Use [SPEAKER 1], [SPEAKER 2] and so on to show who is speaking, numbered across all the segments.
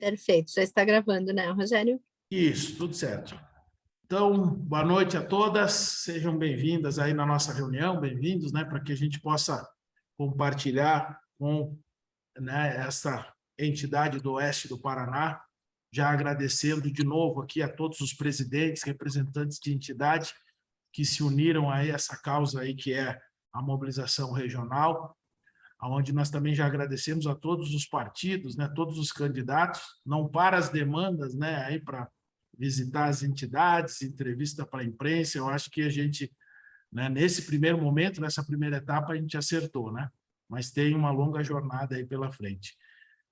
[SPEAKER 1] Perfeito, já está gravando, né, Rogério?
[SPEAKER 2] Isso, tudo certo. Então, boa noite a todas, sejam bem-vindas aí na nossa reunião, bem-vindos, né, para que a gente possa compartilhar com, né, essa entidade do Oeste do Paraná, já agradecendo de novo aqui a todos os presidentes, representantes de entidade que se uniram a essa causa aí que é a mobilização regional, onde nós também já agradecemos a todos os partidos, né, todos os candidatos, não para as demandas, né, aí para visitar as entidades, entrevista para a imprensa. Eu acho que a gente, né, nesse primeiro momento, nessa primeira etapa, a gente acertou, né? Mas tem uma longa jornada aí pela frente.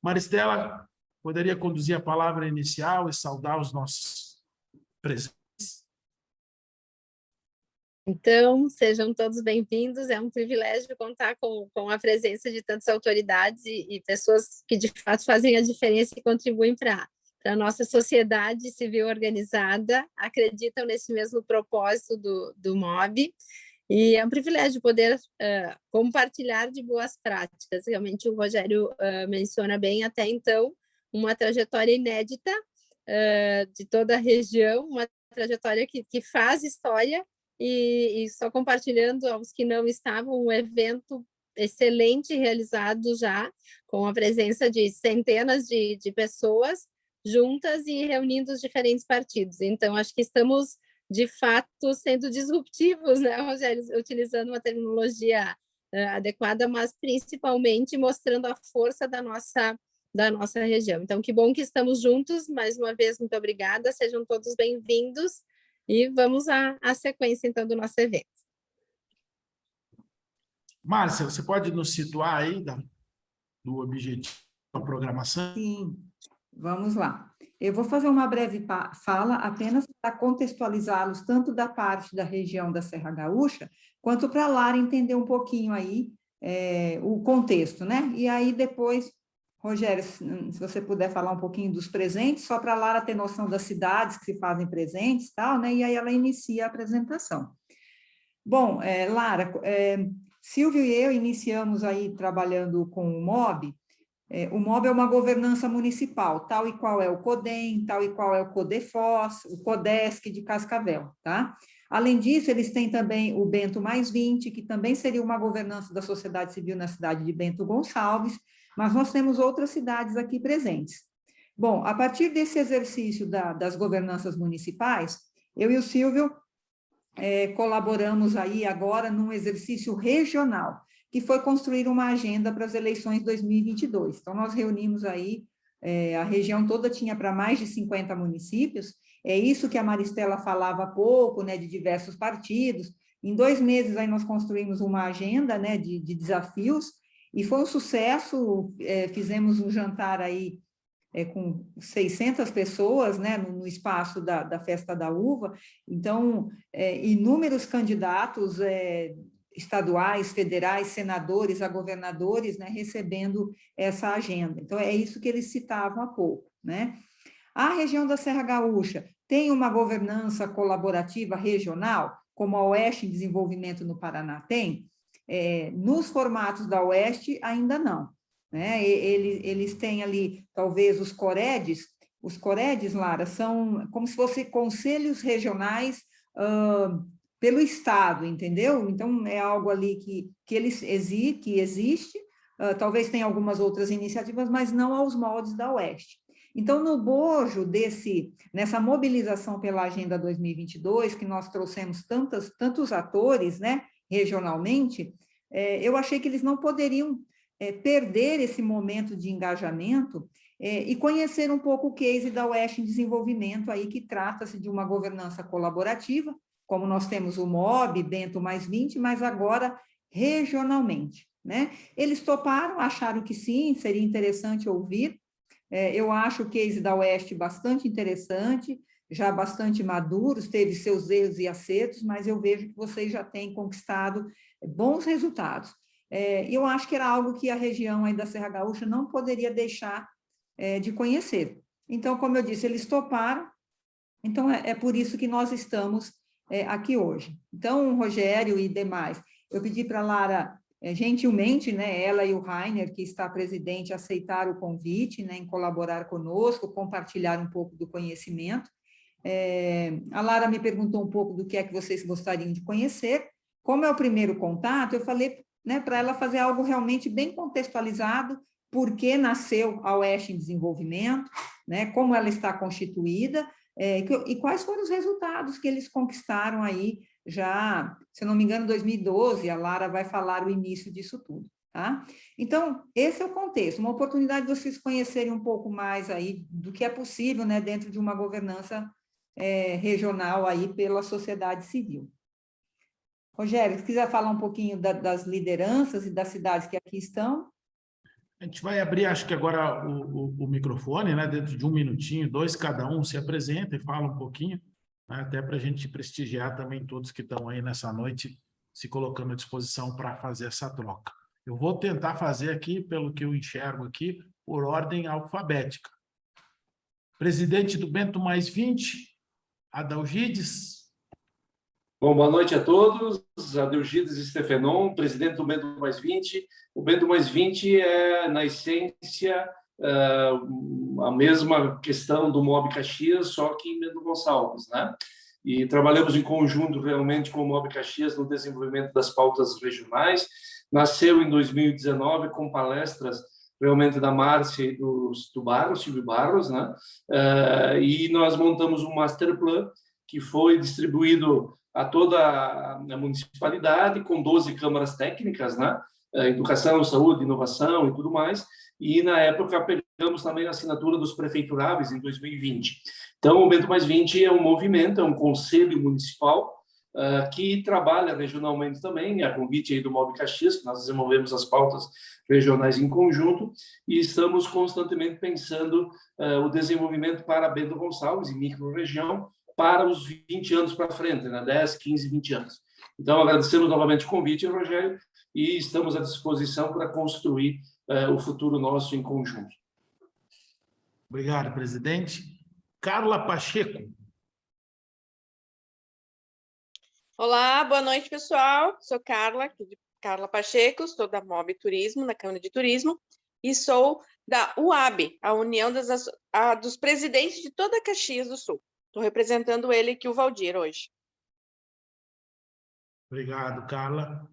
[SPEAKER 2] Maristela, poderia conduzir a palavra inicial e saudar os nossos presentes?
[SPEAKER 1] Então, sejam todos bem-vindos. É um privilégio contar com a presença de tantas autoridades e pessoas que, de fato, fazem a diferença e contribuem para a nossa sociedade civil organizada, acreditam nesse mesmo propósito do MOB. E é um privilégio poder compartilhar de boas práticas. Realmente, o Rogério menciona bem, até então, uma trajetória inédita de toda a região, uma trajetória que faz história. E só compartilhando aos que não estavam, um evento excelente realizado já, com a presença de centenas de pessoas juntas e reunindo os diferentes partidos. Então, acho que estamos, de fato, sendo disruptivos, né, Rogério, utilizando uma terminologia adequada, mas principalmente mostrando a força da nossa região. Então, que bom que estamos juntos. Mais uma vez, muito obrigada, sejam todos bem-vindos. E vamos à sequência, então, do nosso evento.
[SPEAKER 2] Márcia, você pode nos situar aí do objetivo da programação?
[SPEAKER 3] Sim, vamos lá. Eu vou fazer uma breve fala apenas para contextualizá-los tanto da parte da região da Serra Gaúcha, quanto para a Lara entender um pouquinho aí o contexto, né? E aí depois, Rogério, se você puder falar um pouquinho dos presentes, só para a Lara ter noção das cidades que se fazem presentes e tal, né? E aí ela inicia a apresentação. Bom, Lara, Silvio e eu iniciamos aí trabalhando com o MOB. O MOB é uma governança municipal, tal e qual é o CODEM, tal e qual é o CODEFOS, o CODESC de Cascavel, tá? Além disso, eles têm também o Bento Mais 20, que também seria uma governança da sociedade civil na cidade de Bento Gonçalves, mas nós temos outras cidades aqui presentes. Bom, a partir desse exercício das governanças municipais, eu e o Silvio colaboramos aí agora num exercício regional, que foi construir uma agenda para as eleições 2022. Então, nós reunimos aí, a região toda tinha para mais de 50 municípios, é isso que a Maristela falava há pouco, né, de diversos partidos. Em 2 meses aí nós construímos uma agenda, né, de desafios, e foi um sucesso, fizemos um jantar aí com 600 pessoas, né, no espaço da Festa da Uva. Então, inúmeros candidatos estaduais, federais, senadores, a governadores, né, recebendo essa agenda. Então, é isso que eles citavam há pouco, né? A região da Serra Gaúcha tem uma governança colaborativa regional, como a Oeste em Desenvolvimento no Paraná tem? Nos formatos da Oeste, ainda não, né? Eles têm ali, talvez, os COREDs, Lara, são como se fossem conselhos regionais pelo Estado, entendeu? Então, é algo ali que existe, talvez tenha algumas outras iniciativas, mas não aos moldes da Oeste. Então, no bojo nessa mobilização pela Agenda 2022, que nós trouxemos tantos atores, né, regionalmente, eu achei que eles não poderiam perder esse momento de engajamento e conhecer um pouco o case da Oeste em Desenvolvimento, aí que trata-se de uma governança colaborativa, como nós temos o MOB, Bento Mais 20, mas agora regionalmente, né? Eles toparam, acharam que sim, seria interessante ouvir. Eu acho o case da Oeste bastante interessante, já bastante maduros, teve seus erros e acertos, mas eu vejo que vocês já têm conquistado bons resultados. Eu acho que era algo que a região aí da Serra Gaúcha não poderia deixar de conhecer. Então, como eu disse, eles toparam, então é por isso que nós estamos aqui hoje. Então, Rogério e demais, eu pedi para a Lara gentilmente, né, ela e o Rainer, que está presidente, aceitaram o convite, né, em colaborar conosco, compartilhar um pouco do conhecimento. A Lara me perguntou um pouco do que é que vocês gostariam de conhecer. Como é o primeiro contato, eu falei, né, para ela fazer algo realmente bem contextualizado, por que nasceu a Oeste em Desenvolvimento, né, como ela está constituída, e quais foram os resultados que eles conquistaram aí, já, se eu não me engano, em 2012, a Lara vai falar o início disso tudo, tá? Então, esse é o contexto, uma oportunidade de vocês conhecerem um pouco mais aí do que é possível, né, dentro de uma governança regional aí pela sociedade civil. Rogério, se quiser falar um pouquinho das lideranças e das cidades que aqui estão.
[SPEAKER 2] A gente vai abrir, acho que agora, o microfone, né? Dentro de 1 minutinho, 2, cada um se apresenta e fala um pouquinho, né? Até para a gente prestigiar também todos que estão aí nessa noite se colocando à disposição para fazer essa troca. Eu vou tentar fazer aqui, pelo que eu enxergo aqui, por ordem alfabética. Presidente do Bento Mais 20, Adalgides.
[SPEAKER 4] Bom, boa noite a todos. Adalgides Stefenon, presidente do Bento Mais 20. O Bento Mais 20 é, na essência, a mesma questão do MOB Caxias, só que em Bento Gonçalves, né? E trabalhamos em conjunto realmente com o MOB Caxias no desenvolvimento das pautas regionais. Nasceu em 2019 com palestras realmente da Márcia e do Barros, Silvio Barros, né? E nós montamos um master plan que foi distribuído a toda a municipalidade, com 12 câmaras técnicas, né? Educação, saúde, inovação e tudo mais. E, na época, pegamos também a assinatura dos prefeituráveis em 2020. Então, o Bento Mais 20 é um movimento, é um conselho municipal que trabalha regionalmente também, a convite aí do MOB Caxias, que nós desenvolvemos as pautas regionais em conjunto, e estamos constantemente pensando o desenvolvimento para Bento Gonçalves, em micro-região, para os 20 anos para frente, né? 10, 15, 20 anos. Então, agradecemos novamente o convite, Rogério, e estamos à disposição para construir o futuro nosso em conjunto.
[SPEAKER 2] Obrigado, presidente. Carla Pacheco.
[SPEAKER 5] Olá, boa noite, pessoal. Sou Carla Pacheco, sou da MOB Turismo, da Câmara de Turismo, e sou da UAB, a União dos Presidentes de toda Caxias do Sul. Estou representando ele aqui, o Valdir, hoje.
[SPEAKER 2] Obrigado, Carla.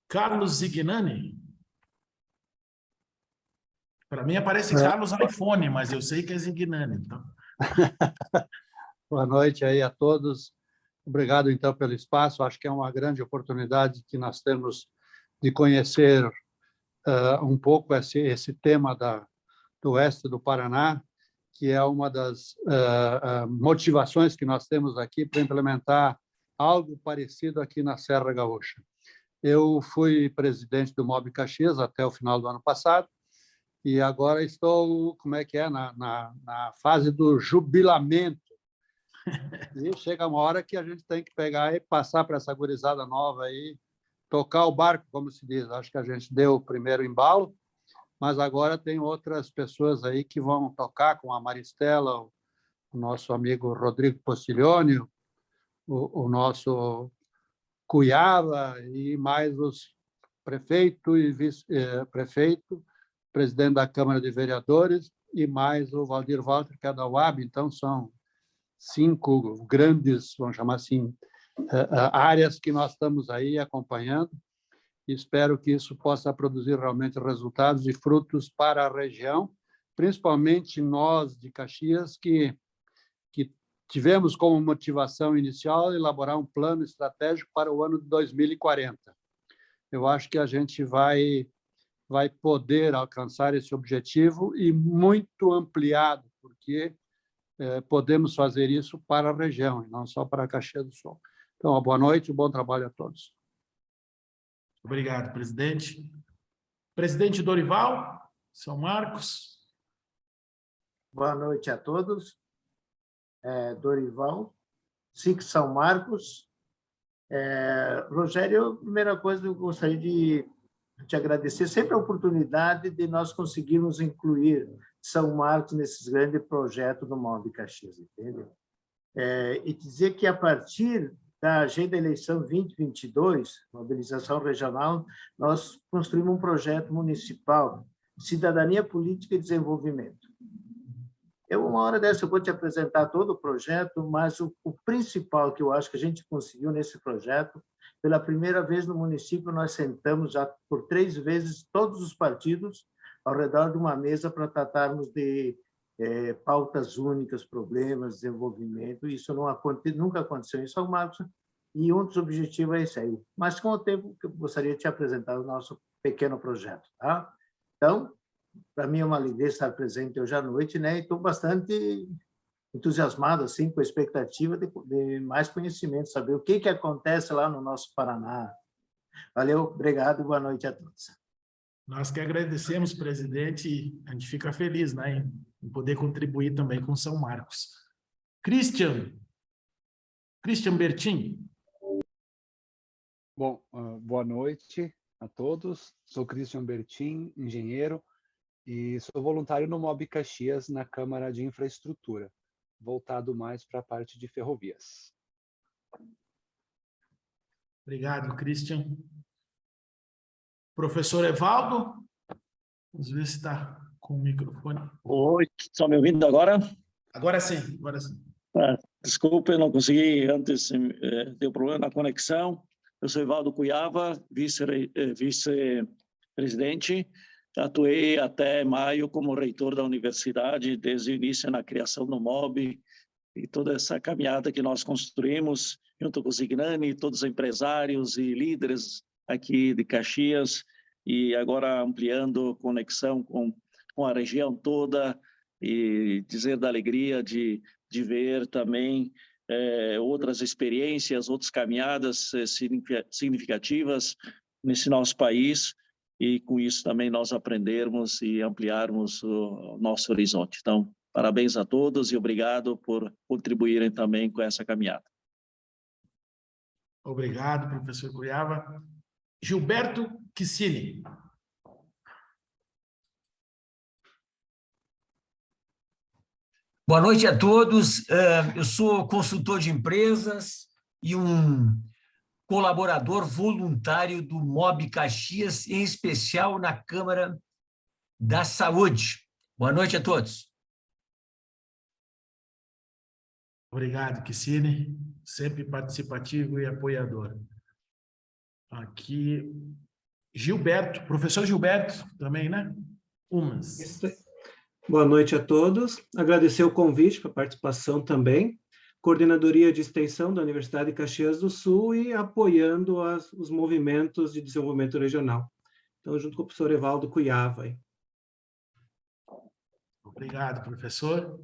[SPEAKER 2] Carlos Zignani. Para mim aparece Carlos iPhone, mas eu sei que é Zignani. Então.
[SPEAKER 6] Boa noite aí a todos. Obrigado, então, pelo espaço. Acho que é uma grande oportunidade que nós temos de conhecer um pouco esse tema do oeste do Paraná, que é uma das motivações que nós temos aqui para implementar algo parecido aqui na Serra Gaúcha. Eu fui presidente do MOB Caxias até o final do ano passado e agora estou, na fase do jubilamento. E chega uma hora que a gente tem que pegar e passar para essa gurizada nova aí, tocar o barco, como se diz. Acho que a gente deu o primeiro embalo, mas agora tem outras pessoas aí que vão tocar, com a Maristela, o nosso amigo Rodrigo Postiglione, o nosso Cuiava e mais os prefeito e vice-prefeito, presidente da Câmara de Vereadores e mais o Valdir Walter, que é da UAB. Então, são 5 grandes, vamos chamar assim, áreas que nós estamos aí acompanhando. Espero que isso possa produzir realmente resultados e frutos para a região, principalmente nós de Caxias, que tivemos como motivação inicial elaborar um plano estratégico para o ano de 2040. Eu acho que a gente vai poder alcançar esse objetivo e muito ampliado, porque podemos fazer isso para a região, e não só para Caxias do Sul. Então, uma boa noite e um bom trabalho a todos.
[SPEAKER 2] Obrigado, presidente. Presidente Dorival, São Marcos.
[SPEAKER 7] Boa noite a todos. Dorival, SIC São Marcos. Rogério, primeira coisa, eu gostaria de te agradecer sempre a oportunidade de nós conseguirmos incluir São Marcos nesses grandes projetos do MOB Caxias, entende? E dizer que, a partir da Agenda Eleição 2022, mobilização regional, nós construímos um projeto municipal de cidadania política e desenvolvimento. Uma hora dessa eu vou te apresentar todo o projeto, mas o principal que eu acho que a gente conseguiu nesse projeto, pela primeira vez no município, nós sentamos já por 3 vezes todos os partidos ao redor de uma mesa para tratarmos de pautas únicas, problemas, desenvolvimento. Isso nunca aconteceu em São Marcos, e um dos objetivos é esse aí. Mas, com o tempo, eu gostaria de te apresentar o nosso pequeno projeto. Tá? Então, para mim é uma alegria estar presente hoje à noite, né? E estou bastante entusiasmado assim, com a expectativa de mais conhecimento, saber o que acontece lá no nosso Paraná. Valeu, obrigado e boa noite a todos.
[SPEAKER 2] Nós que agradecemos, presidente, e a gente fica feliz, né, em poder contribuir também com São Marcos. Christian Bertin.
[SPEAKER 8] Bom, boa noite a todos. Sou Christian Bertin, engenheiro, e sou voluntário no MOB Caxias, na Câmara de Infraestrutura, voltado mais para a parte de ferrovias.
[SPEAKER 2] Obrigado, Christian. Professor Evaldo, vamos ver se está com o microfone.
[SPEAKER 9] Oi, estão me ouvindo agora?
[SPEAKER 2] Agora sim, agora sim.
[SPEAKER 9] Desculpe, não consegui antes, deu problema na conexão. Eu sou Evaldo Cuiava, vice-presidente. Atuei até maio como reitor da universidade, desde o início na criação do MOB e toda essa caminhada que nós construímos, junto com o Zignani, todos os empresários e líderes aqui de Caxias, e agora ampliando conexão com a região toda, e dizer da alegria de ver também outras experiências, outras caminhadas significativas nesse nosso país, e com isso também nós aprendermos e ampliarmos o nosso horizonte. Então, parabéns a todos e obrigado por contribuírem também com essa caminhada.
[SPEAKER 2] Obrigado, professor Cuiava. Gilberto Kissini.
[SPEAKER 10] Boa noite a todos. Eu sou consultor de empresas e um colaborador voluntário do MOB Caxias, em especial na Câmara da Saúde. Boa noite a todos.
[SPEAKER 2] Obrigado, Kissini, sempre participativo e apoiador. Aqui, Gilberto, professor Gilberto também, né? Umas.
[SPEAKER 11] Boa noite a todos. Agradecer o convite para a participação também. Coordenadoria de Extensão da Universidade de Caxias do Sul e apoiando os movimentos de desenvolvimento regional. Então, junto com o professor Evaldo Cuiava. Aí.
[SPEAKER 2] Obrigado, professor.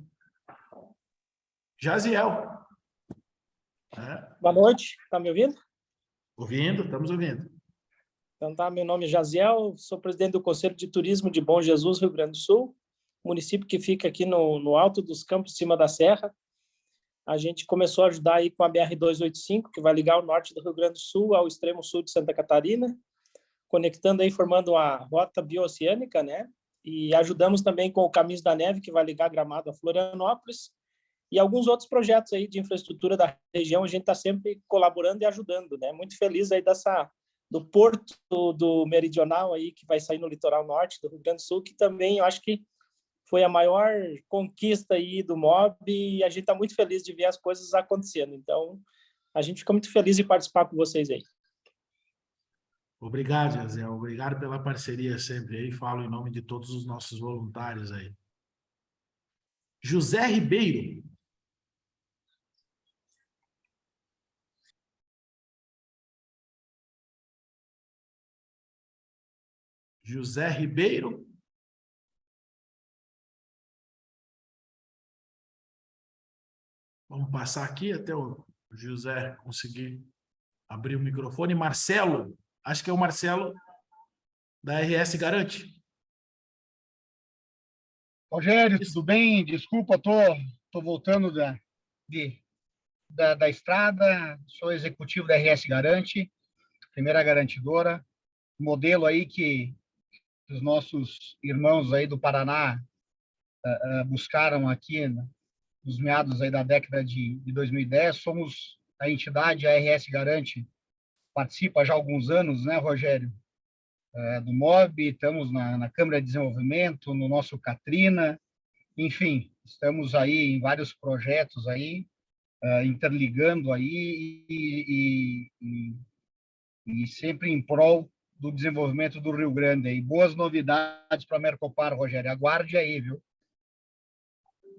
[SPEAKER 2] Jaziel.
[SPEAKER 12] Boa noite, está me ouvindo?
[SPEAKER 2] Ouvindo, estamos ouvindo.
[SPEAKER 12] Então tá, meu nome é Jaziel, sou presidente do Conselho de Turismo de Bom Jesus, Rio Grande do Sul, município que fica aqui no alto dos Campos, em cima da serra. A gente começou a ajudar aí com a BR-285, que vai ligar o norte do Rio Grande do Sul ao extremo sul de Santa Catarina, conectando aí, formando a rota bioceânica, né? E ajudamos também com o Caminhos da Neve, que vai ligar Gramado a Florianópolis, e alguns outros projetos aí de infraestrutura da região. A gente está sempre colaborando e ajudando, né? Muito feliz aí do Porto do Meridional aí, que vai sair no litoral norte do Rio Grande do Sul, que também eu acho que foi a maior conquista aí do MOB, e a gente está muito feliz de ver as coisas acontecendo. Então, a gente fica muito feliz de participar com vocês aí.
[SPEAKER 2] Obrigado, Jaziel. Obrigado pela parceria sempre aí. Falo em nome de todos os nossos voluntários aí. José Ribeiro. José Ribeiro. Vamos passar aqui até o José conseguir abrir o microfone. Marcelo, acho que é o Marcelo da RS Garante.
[SPEAKER 13] Rogério, tudo bem? Desculpa, tô voltando da estrada, sou executivo da RS Garante, primeira garantidora, modelo aí que os nossos irmãos aí do Paraná buscaram aqui nos meados aí da década de 2010. Somos a entidade, a RS Garante, participa já há alguns anos, né, Rogério? Do MOB, estamos na Câmara de Desenvolvimento, no nosso Katrina, enfim, estamos aí em vários projetos aí, interligando aí e sempre em prol do desenvolvimento do Rio Grande. E boas novidades para a Mercopar, Rogério. Aguarde aí, viu?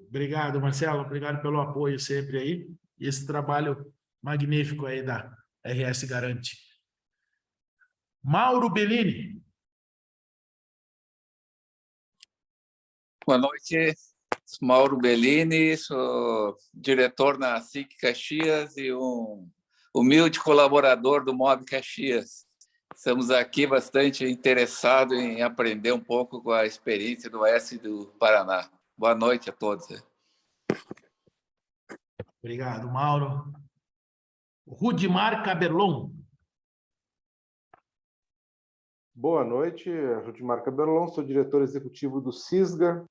[SPEAKER 2] Obrigado, Marcelo. Obrigado pelo apoio sempre aí. E esse trabalho magnífico aí da RS Garante. Mauro Bellini.
[SPEAKER 14] Boa noite, sou Mauro Bellini, sou diretor na SIC Caxias e um humilde colaborador do MOB Caxias. Estamos aqui bastante interessados em aprender um pouco com a experiência do Oeste do Paraná. Boa noite a todos.
[SPEAKER 2] Obrigado, Mauro. Rudimar Cabelon.
[SPEAKER 15] Boa noite, Rudimar Cabelon, sou diretor executivo do CISGA.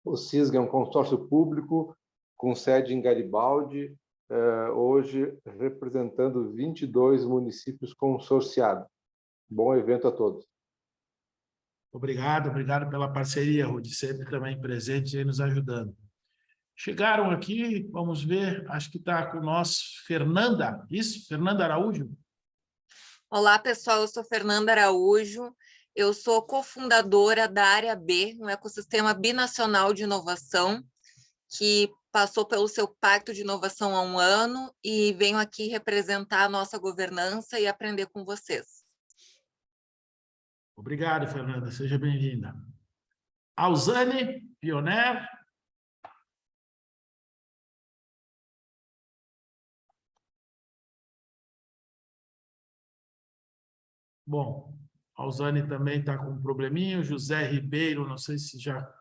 [SPEAKER 15] O CISGA é um consórcio público com sede em Garibaldi, hoje representando 22 municípios consorciados. Bom evento a todos.
[SPEAKER 2] Obrigado pela parceria, Rudi, sempre também presente e nos ajudando. Chegaram aqui, vamos ver, acho que está com nós Fernanda, isso? Fernanda Araújo?
[SPEAKER 16] Olá, pessoal, eu sou Fernanda Araújo, eu sou cofundadora da Área B, um ecossistema binacional de inovação, que passou pelo seu Pacto de Inovação há um ano e venho aqui representar a nossa governança e aprender com vocês.
[SPEAKER 2] Obrigado, Fernanda, seja bem-vinda. Alzane Pioner. Bom, a Alzane também está com um probleminha, o José Ribeiro, não sei se já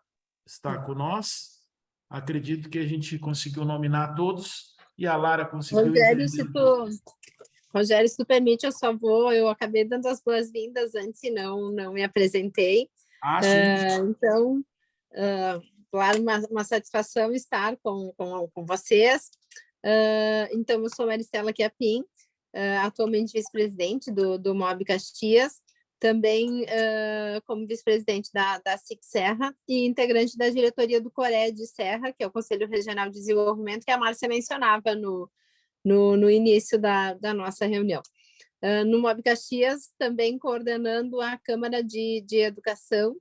[SPEAKER 2] está com nós. Acredito que a gente conseguiu nominar todos e a Lara conseguiu...
[SPEAKER 1] Rogério, se tu permite, eu acabei dando as boas-vindas antes e não me apresentei.
[SPEAKER 2] Sim.
[SPEAKER 1] Então, claro, uma satisfação estar com vocês. Então, eu sou Maristela Chiappin, atualmente vice-presidente do MOB Caxias, também como vice-presidente da SIC Serra e integrante da diretoria do CORE de Serra, que é o Conselho Regional de Desenvolvimento, que a Márcia mencionava no início da nossa reunião. No MOB Caxias, também coordenando a Câmara de Educação,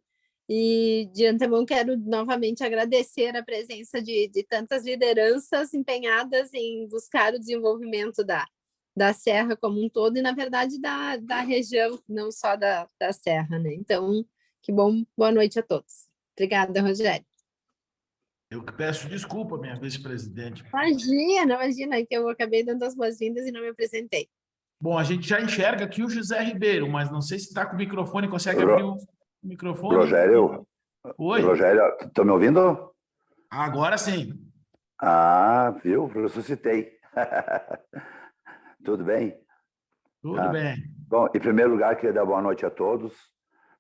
[SPEAKER 1] e de antemão quero novamente agradecer a presença de tantas lideranças empenhadas em buscar o desenvolvimento da Serra como um todo e, na verdade, da região, não só da Serra, né? Então, que bom, boa noite a todos. Obrigada, Rogério.
[SPEAKER 2] Eu que peço desculpa, minha vice-presidente.
[SPEAKER 1] Imagina, que eu acabei dando as boas-vindas e não me apresentei.
[SPEAKER 2] Bom, a gente já enxerga aqui o José Ribeiro, mas não sei se está com o microfone, consegue abrir o microfone?
[SPEAKER 17] Rogério,
[SPEAKER 2] oi.
[SPEAKER 17] Rogério, estão me ouvindo?
[SPEAKER 2] Agora sim.
[SPEAKER 17] Viu? Ressuscitei. Tudo bem?
[SPEAKER 2] Tudo bem.
[SPEAKER 17] Bom, em primeiro lugar, queria dar boa noite a todos.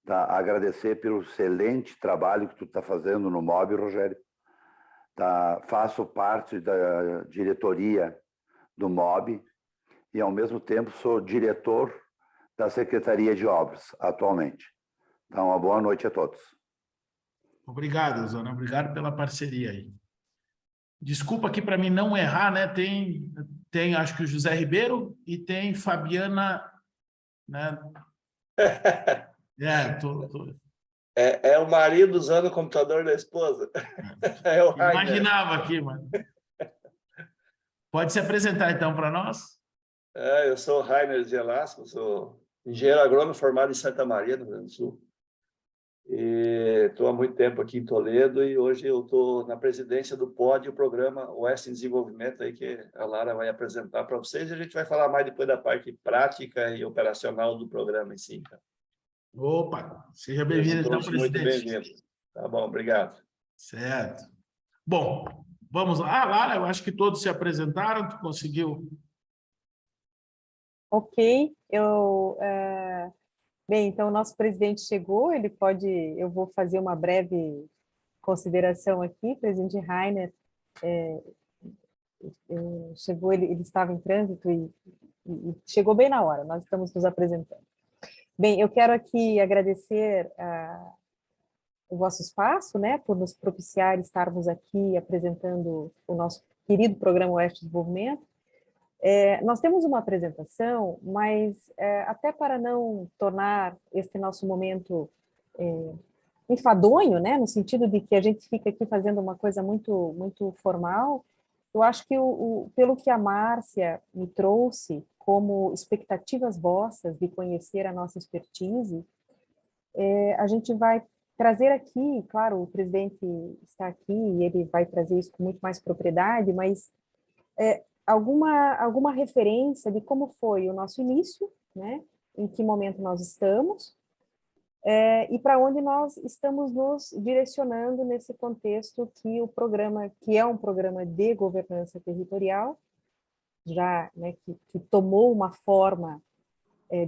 [SPEAKER 17] Agradecer pelo excelente trabalho que tu está fazendo no MOB, Rogério. Faço parte da diretoria do MOB e, ao mesmo tempo, sou diretor da Secretaria de Obras, atualmente. Então, uma boa noite a todos.
[SPEAKER 2] Obrigado, Zona. Obrigado pela parceria aí. Desculpa aqui para mim não errar, né? Tem acho que o José Ribeiro e tem Fabiana, né?
[SPEAKER 18] É o marido usando o computador da esposa.
[SPEAKER 2] Imaginava aqui, mano. Pode se apresentar então para nós?
[SPEAKER 18] Eu sou o Rainer de Elasco, sou engenheiro agrônomo formado em Santa Maria, no Rio Grande do Sul. E estou há muito tempo aqui em Toledo e hoje eu estou na presidência do POD, o programa Oeste em Desenvolvimento, aí que a Lara vai apresentar para vocês, e a gente vai falar mais depois da parte prática e operacional do programa em si. Então.
[SPEAKER 2] Opa, seja bem-vindo então, presidente.
[SPEAKER 18] Muito bem-vindo. Tá bom, obrigado.
[SPEAKER 2] Certo. Bom, vamos lá. Lara, eu acho que todos se apresentaram, tu conseguiu?
[SPEAKER 19] Ok, Bem, então o nosso presidente chegou, eu vou fazer uma breve consideração aqui, presidente Rainer, chegou, ele estava em trânsito e chegou bem na hora, nós estamos nos apresentando. Bem, eu quero aqui agradecer o vosso espaço, né, por nos propiciar estarmos aqui apresentando o nosso querido programa Oeste Desenvolvimento. Nós temos uma apresentação, mas até para não tornar este nosso momento enfadonho, né, no sentido de que a gente fica aqui fazendo uma coisa muito, muito formal, eu acho que pelo que a Márcia me trouxe como expectativas vossas de conhecer a nossa expertise, a gente vai trazer aqui, claro, o presidente está aqui e ele vai trazer isso com muito mais propriedade, mas alguma referência de como foi o nosso início, né? Em que momento nós estamos, e para onde nós estamos nos direcionando nesse contexto que o programa, que é um programa de governança territorial, já, né, que tomou uma forma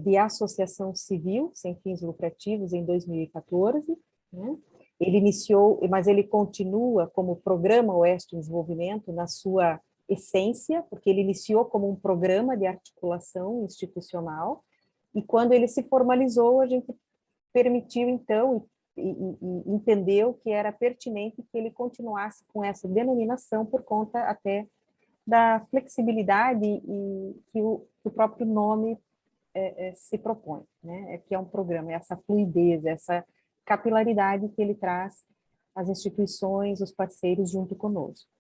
[SPEAKER 19] de associação civil sem fins lucrativos em 2014, né? Ele iniciou, mas ele continua como Programa Oeste de Desenvolvimento na sua essência, porque ele iniciou como um programa de articulação institucional, e quando ele se formalizou, a gente permitiu, então, e entendeu que era pertinente que ele continuasse com essa denominação por conta até da flexibilidade que o próprio nome se propõe, né? Que é um programa, essa fluidez, essa capilaridade que ele traz às instituições, os parceiros junto conosco.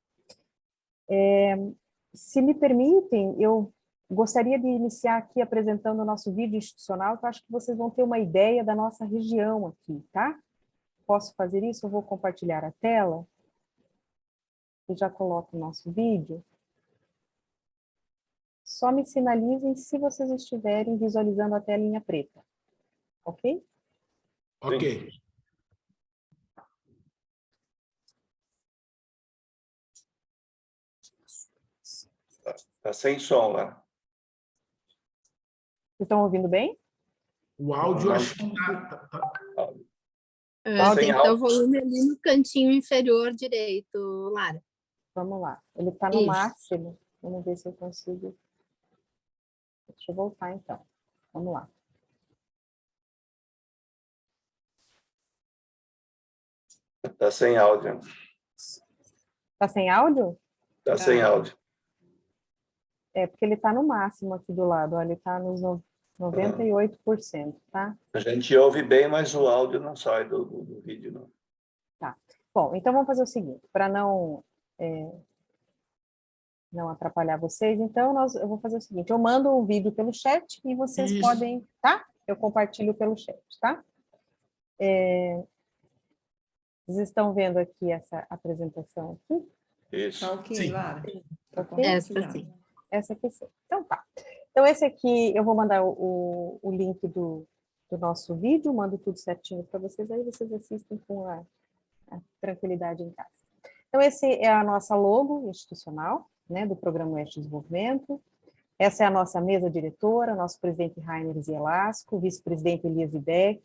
[SPEAKER 19] Se me permitem, eu gostaria de iniciar aqui apresentando o nosso vídeo institucional, que eu acho que vocês vão ter uma ideia da nossa região aqui, tá? Posso fazer isso? Eu vou compartilhar a tela. Eu já coloco o nosso vídeo. Só me sinalizem se vocês estiverem visualizando a telinha preta. Ok?
[SPEAKER 2] Ok.
[SPEAKER 18] Tá sem som lá.
[SPEAKER 19] Vocês estão ouvindo bem?
[SPEAKER 2] O áudio, acho que
[SPEAKER 1] tem que ter o volume ali no cantinho inferior direito, Lara.
[SPEAKER 19] Vamos lá. Ele está no máximo. Vamos ver se eu consigo. Deixa eu voltar, então. Vamos lá.
[SPEAKER 18] Está sem áudio.
[SPEAKER 19] Está sem áudio?
[SPEAKER 18] Está sem áudio.
[SPEAKER 19] Porque ele está no máximo aqui do lado. Ó, ele está nos 98%, tá?
[SPEAKER 18] A gente ouve bem, mas o áudio não sai do vídeo, não.
[SPEAKER 19] Tá. Bom, então vamos fazer o seguinte, para não atrapalhar vocês, então eu vou fazer o seguinte, eu mando o vídeo pelo chat e vocês podem, tá? Eu compartilho pelo chat, tá? Vocês estão vendo aqui essa apresentação aqui?
[SPEAKER 18] Isso.
[SPEAKER 3] Tá ok, Lara?
[SPEAKER 19] Okay?
[SPEAKER 1] Essa sim.
[SPEAKER 19] Essa aqui sim. Então tá. Então esse aqui, eu vou mandar o link do nosso vídeo, mando tudo certinho para vocês, aí vocês assistem com a tranquilidade em casa. Então esse é a nossa logo institucional, né, do Programa Oeste de Desenvolvimento. Essa é a nossa mesa diretora, nosso presidente Rainer Zielasco, vice-presidente Elias Beck.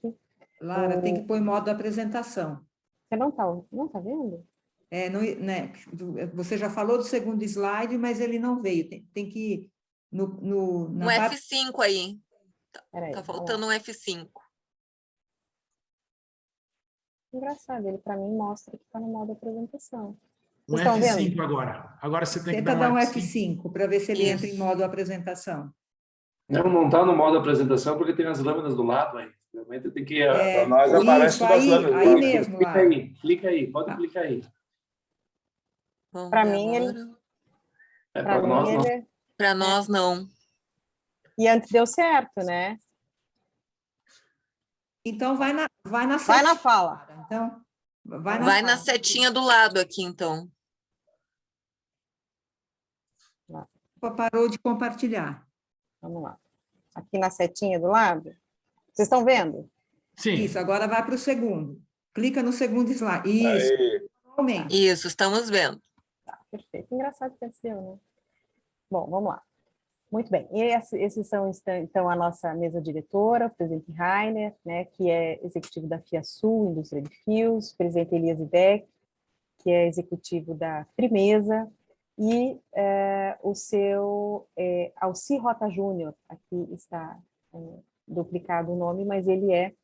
[SPEAKER 3] Lara, tem que pôr em modo apresentação.
[SPEAKER 19] Você não tá vendo?
[SPEAKER 3] Né, você já falou do segundo slide, mas ele não veio. Tem que ir
[SPEAKER 16] no F5 aí. Tá faltando um F5.
[SPEAKER 19] Engraçado, ele para mim mostra que está no modo apresentação.
[SPEAKER 2] Um F5 agora. Agora você tem que
[SPEAKER 3] dar um F5 para ver se ele entra em modo apresentação.
[SPEAKER 4] Não está no modo apresentação porque tem as lâminas do lado aí. Realmente tem que...
[SPEAKER 18] Para nós aparece
[SPEAKER 3] aí, lâminas aí mesmo.
[SPEAKER 4] Clica aí, pode clicar aí.
[SPEAKER 19] Para mim, ele...
[SPEAKER 4] Para nós, não.
[SPEAKER 16] Para nós, não.
[SPEAKER 19] E antes deu certo, né?
[SPEAKER 3] Então, vai na
[SPEAKER 19] fala.
[SPEAKER 3] Então,
[SPEAKER 16] vai na setinha do lado aqui, então.
[SPEAKER 3] Parou de compartilhar.
[SPEAKER 19] Vamos lá. Aqui na setinha do lado. Vocês estão vendo?
[SPEAKER 2] Sim.
[SPEAKER 3] Isso, agora vai para o segundo. Clica no segundo slide. Isso.
[SPEAKER 16] Isso, estamos vendo.
[SPEAKER 19] Tá, perfeito. Engraçado que aconteceu, né? Bom, vamos lá. Muito bem. E esses são, então, a nossa mesa diretora, o presidente Rainer, né, que é executivo da FIASul, Indústria de Fios, o presidente Elias Beck, que é executivo da Frimeza, e o seu Alci Rota Júnior, aqui está duplicado o nome, mas ele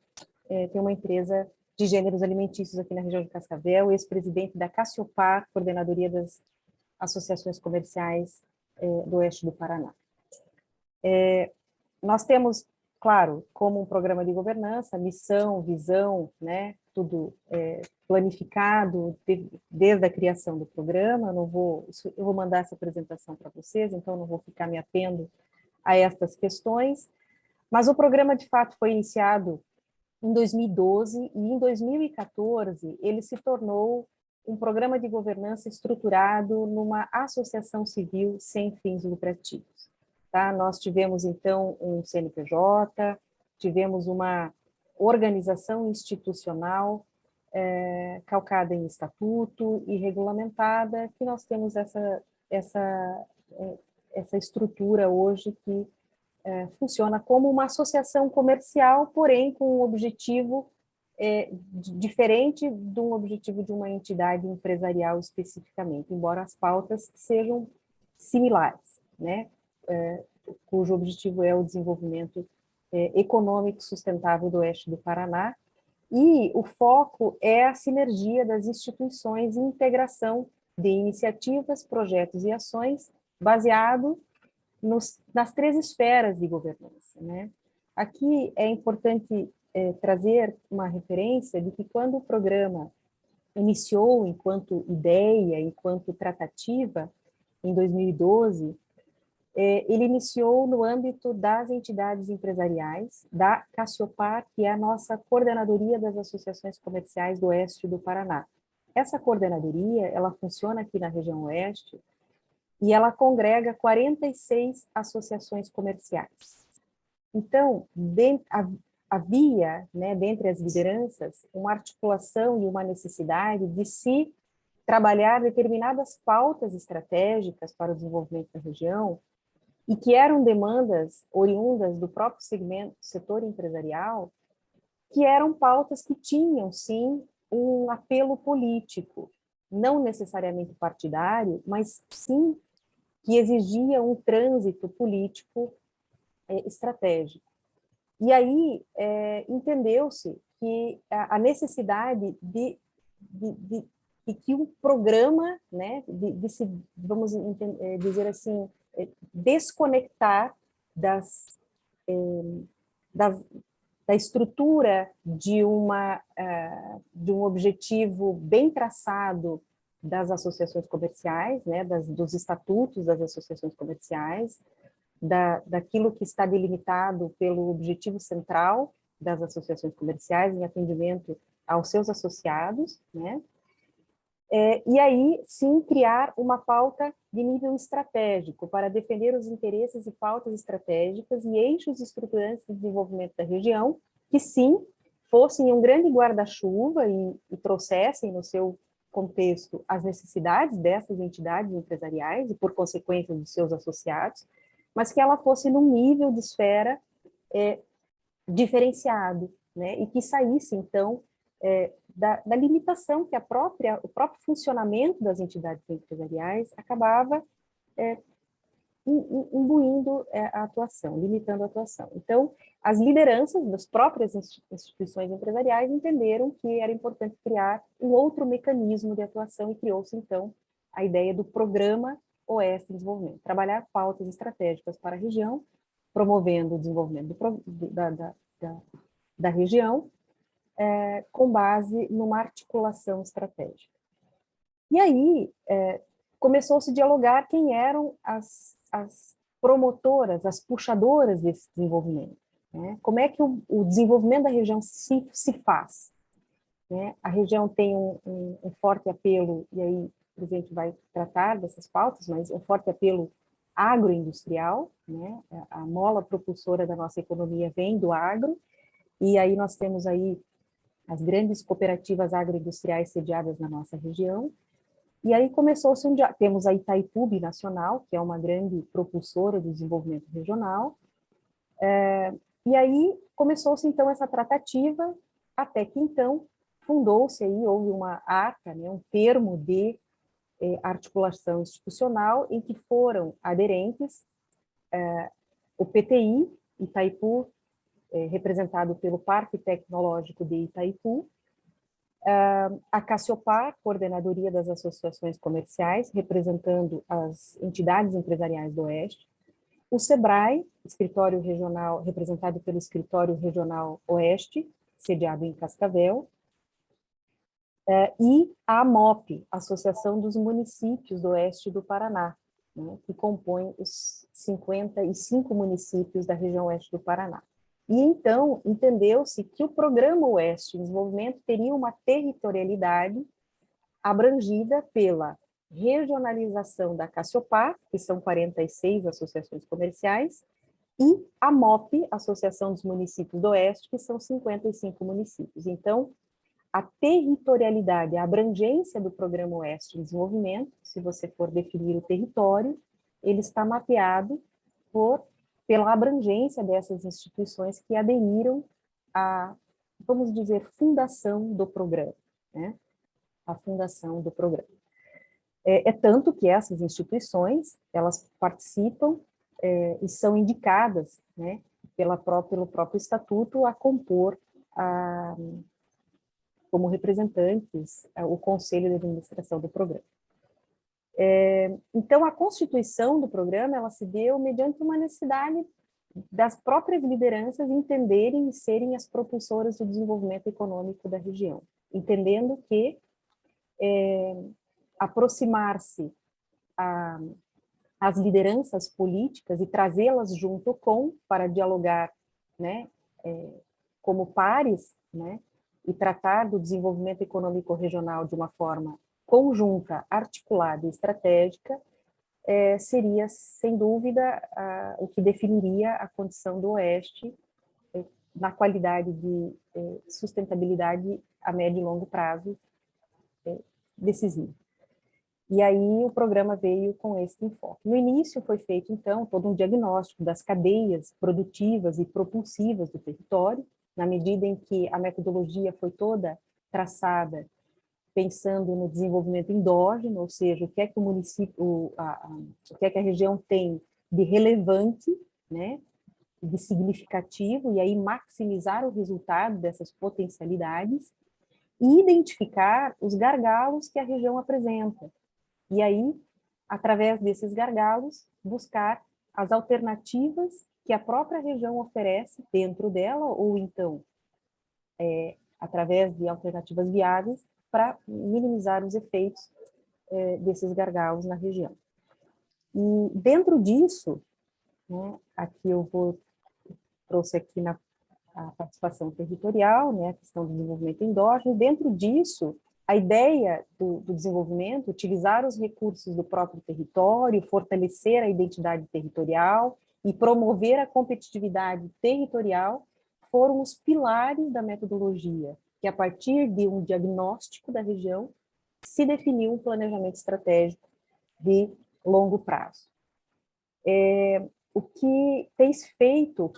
[SPEAKER 19] tem uma empresa de gêneros alimentícios aqui na região de Cascavel, ex-presidente da Cassiopar, Coordenadoria das Associações Comerciais do Oeste do Paraná. Nós temos, claro, como um programa de governança, missão, visão, né, tudo planificado desde a criação do programa. Eu vou mandar essa apresentação para vocês, então não vou ficar me atendo a estas questões, mas o programa, de fato, foi iniciado em 2012, e em 2014 ele se tornou um programa de governança estruturado numa associação civil sem fins lucrativos. Tá? Nós tivemos, então, um CNPJ, tivemos uma organização institucional calcada em estatuto e regulamentada, que nós temos essa estrutura hoje que funciona como uma associação comercial, porém com um objetivo diferente do objetivo de uma entidade empresarial especificamente, embora as pautas sejam similares, né? Cujo objetivo é o desenvolvimento econômico sustentável do Oeste do Paraná, e o foco é a sinergia das instituições e integração de iniciativas, projetos e ações baseado nas 3 esferas de governança, né? Aqui é importante trazer uma referência de que quando o programa iniciou enquanto ideia, enquanto tratativa, em 2012, ele iniciou no âmbito das entidades empresariais, da Cassiopar, que é a nossa coordenadoria das associações comerciais do Oeste do Paraná. Essa coordenadoria, ela funciona aqui na região Oeste, e ela congrega 46 associações comerciais. Então, havia, né, dentre as lideranças, uma articulação e uma necessidade de se trabalhar determinadas pautas estratégicas para o desenvolvimento da região, e que eram demandas oriundas do próprio setor empresarial, que eram pautas que tinham, sim, um apelo político, não necessariamente partidário, mas sim que exigia um trânsito político estratégico. E aí entendeu-se que a necessidade de que um programa, né, de se, vamos dizer assim, desconectar da estrutura de um objetivo bem traçado das associações comerciais, né, dos estatutos das associações comerciais, daquilo que está delimitado pelo objetivo central das associações comerciais em atendimento aos seus associados, né? E aí, sim, criar uma pauta de nível estratégico para defender os interesses e pautas estratégicas e eixos estruturantes de desenvolvimento da região, que, sim, fossem um grande guarda-chuva e trouxessem no seu contexto as necessidades dessas entidades empresariais e, por consequência, dos seus associados, mas que ela fosse num nível de esfera diferenciado, né, e que saísse, então, da limitação que o próprio funcionamento das entidades empresariais acabava imbuindo a atuação, limitando a atuação. Então, as lideranças das próprias instituições empresariais entenderam que era importante criar um outro mecanismo de atuação e criou-se, então, a ideia do Programa Oeste de Desenvolvimento, trabalhar pautas estratégicas para a região, promovendo o desenvolvimento da região, com base numa articulação estratégica. E aí, começou-se a dialogar quem eram as promotoras, as puxadoras desse desenvolvimento, né? Como é que o desenvolvimento da região se faz, né? A região tem um forte apelo, e aí o presidente vai tratar dessas pautas, mas um forte apelo agroindustrial, né? A mola propulsora da nossa economia vem do agro, e aí nós temos aí as grandes cooperativas agroindustriais sediadas na nossa região. E aí começou-se temos a Itaipu Binacional, que é uma grande propulsora do desenvolvimento regional, e aí começou-se então essa tratativa, até que então fundou-se aí, houve uma ata, né, um termo de articulação institucional, em que foram aderentes o PTI, Itaipu, representado pelo Parque Tecnológico de Itaipu, a Cassiopar, Coordenadoria das Associações Comerciais, representando as entidades empresariais do Oeste, o SEBRAE, escritório regional, representado pelo Escritório Regional Oeste, sediado em Cascavel, e a AMOP, Associação dos Municípios do Oeste do Paraná, né, que compõe os 55 municípios da região oeste do Paraná. E então, entendeu-se que o Programa Oeste de Desenvolvimento teria uma territorialidade abrangida pela regionalização da Cassiopar, que são 46 associações comerciais, e a MOP, Associação dos Municípios do Oeste, que são 55 municípios. Então, a territorialidade, a abrangência do Programa Oeste de Desenvolvimento, se você for definir o território, ele está mapeado pela abrangência dessas instituições que aderiram à, vamos dizer, fundação do programa, né? A fundação do programa. Tanto que essas instituições, elas participam e são indicadas, né, pelo próprio estatuto a compor como representantes o Conselho de Administração do programa. Então, a constituição do programa, ela se deu mediante uma necessidade das próprias lideranças entenderem e serem as propulsoras do desenvolvimento econômico da região, entendendo que aproximar-se às lideranças políticas e trazê-las junto para dialogar, né, como pares, né, e tratar do desenvolvimento econômico regional de uma forma conjunta, articulada e estratégica, seria, sem dúvida, o que definiria a condição do Oeste na qualidade de sustentabilidade a médio e longo prazo decisivo. E aí o programa veio com esse enfoque. No início foi feito, então, todo um diagnóstico das cadeias produtivas e propulsivas do território, na medida em que a metodologia foi toda traçada pensando no desenvolvimento endógeno, ou seja, o que é que o município, o que é que a região tem de relevante, né, de significativo, e aí maximizar o resultado dessas potencialidades e identificar os gargalos que a região apresenta. E aí, através desses gargalos, buscar as alternativas que a própria região oferece dentro dela, ou então, através de alternativas viáveis, para minimizar os efeitos desses gargalos na região. E dentro disso, né, aqui trouxe aqui a participação territorial, né, a questão do desenvolvimento endógeno, dentro disso, a ideia do desenvolvimento, utilizar os recursos do próprio território, fortalecer a identidade territorial e promover a competitividade territorial, foram os pilares da metodologia, que a partir de um diagnóstico da região, se definiu um planejamento estratégico de longo prazo. O que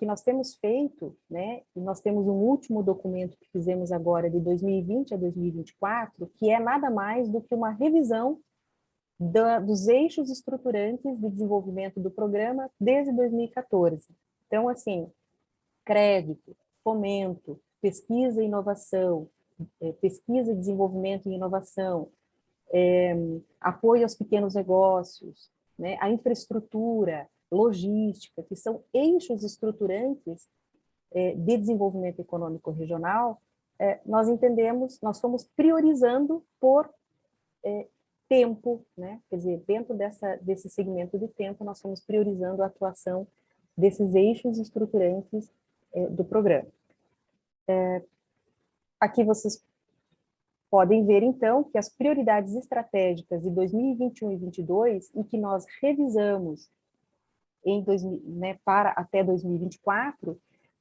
[SPEAKER 19] nós temos feito, né, e nós temos um último documento que fizemos agora de 2020 a 2024, que é nada mais do que uma revisão dos eixos estruturantes de desenvolvimento do programa desde 2014. Então, assim, crédito, fomento, pesquisa e inovação, pesquisa, desenvolvimento e inovação, apoio aos pequenos negócios, né, a infraestrutura, logística, que são eixos estruturantes de desenvolvimento econômico regional, nós fomos priorizando por tempo, né? Quer dizer, dentro desse segmento de tempo, nós fomos priorizando a atuação desses eixos estruturantes do programa. Aqui vocês podem ver, então, que as prioridades estratégicas de 2021 e 2022, e que nós revisamos até 2024,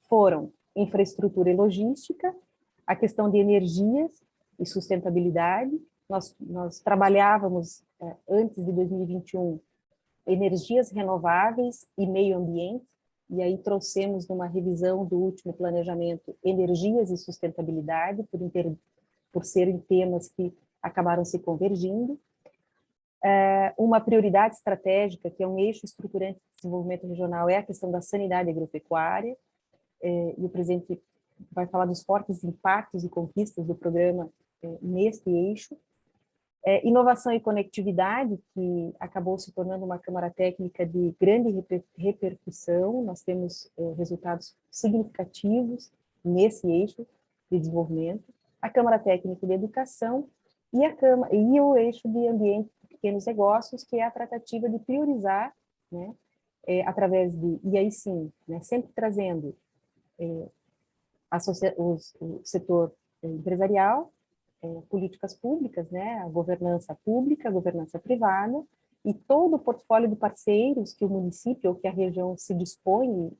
[SPEAKER 19] foram infraestrutura e logística, a questão de energias e sustentabilidade. Nós trabalhávamos, antes de 2021, energias renováveis e meio ambiente, e aí trouxemos numa revisão do último planejamento energias e sustentabilidade, por serem temas que acabaram se convergindo. Uma prioridade estratégica, que é um eixo estruturante de desenvolvimento regional, é a questão da sanidade agropecuária, e o presidente vai falar dos fortes impactos e conquistas do programa neste eixo. Inovação e conectividade, que acabou se tornando uma Câmara Técnica de grande repercussão. Nós temos resultados significativos nesse eixo de desenvolvimento. A Câmara Técnica de Educação e o eixo de ambiente e pequenos negócios, que é a tratativa de priorizar, né, através de, e aí sim, né, sempre trazendo o setor empresarial, políticas públicas, né, a governança pública, a governança privada, e todo o portfólio de parceiros que o município ou que a região se dispõe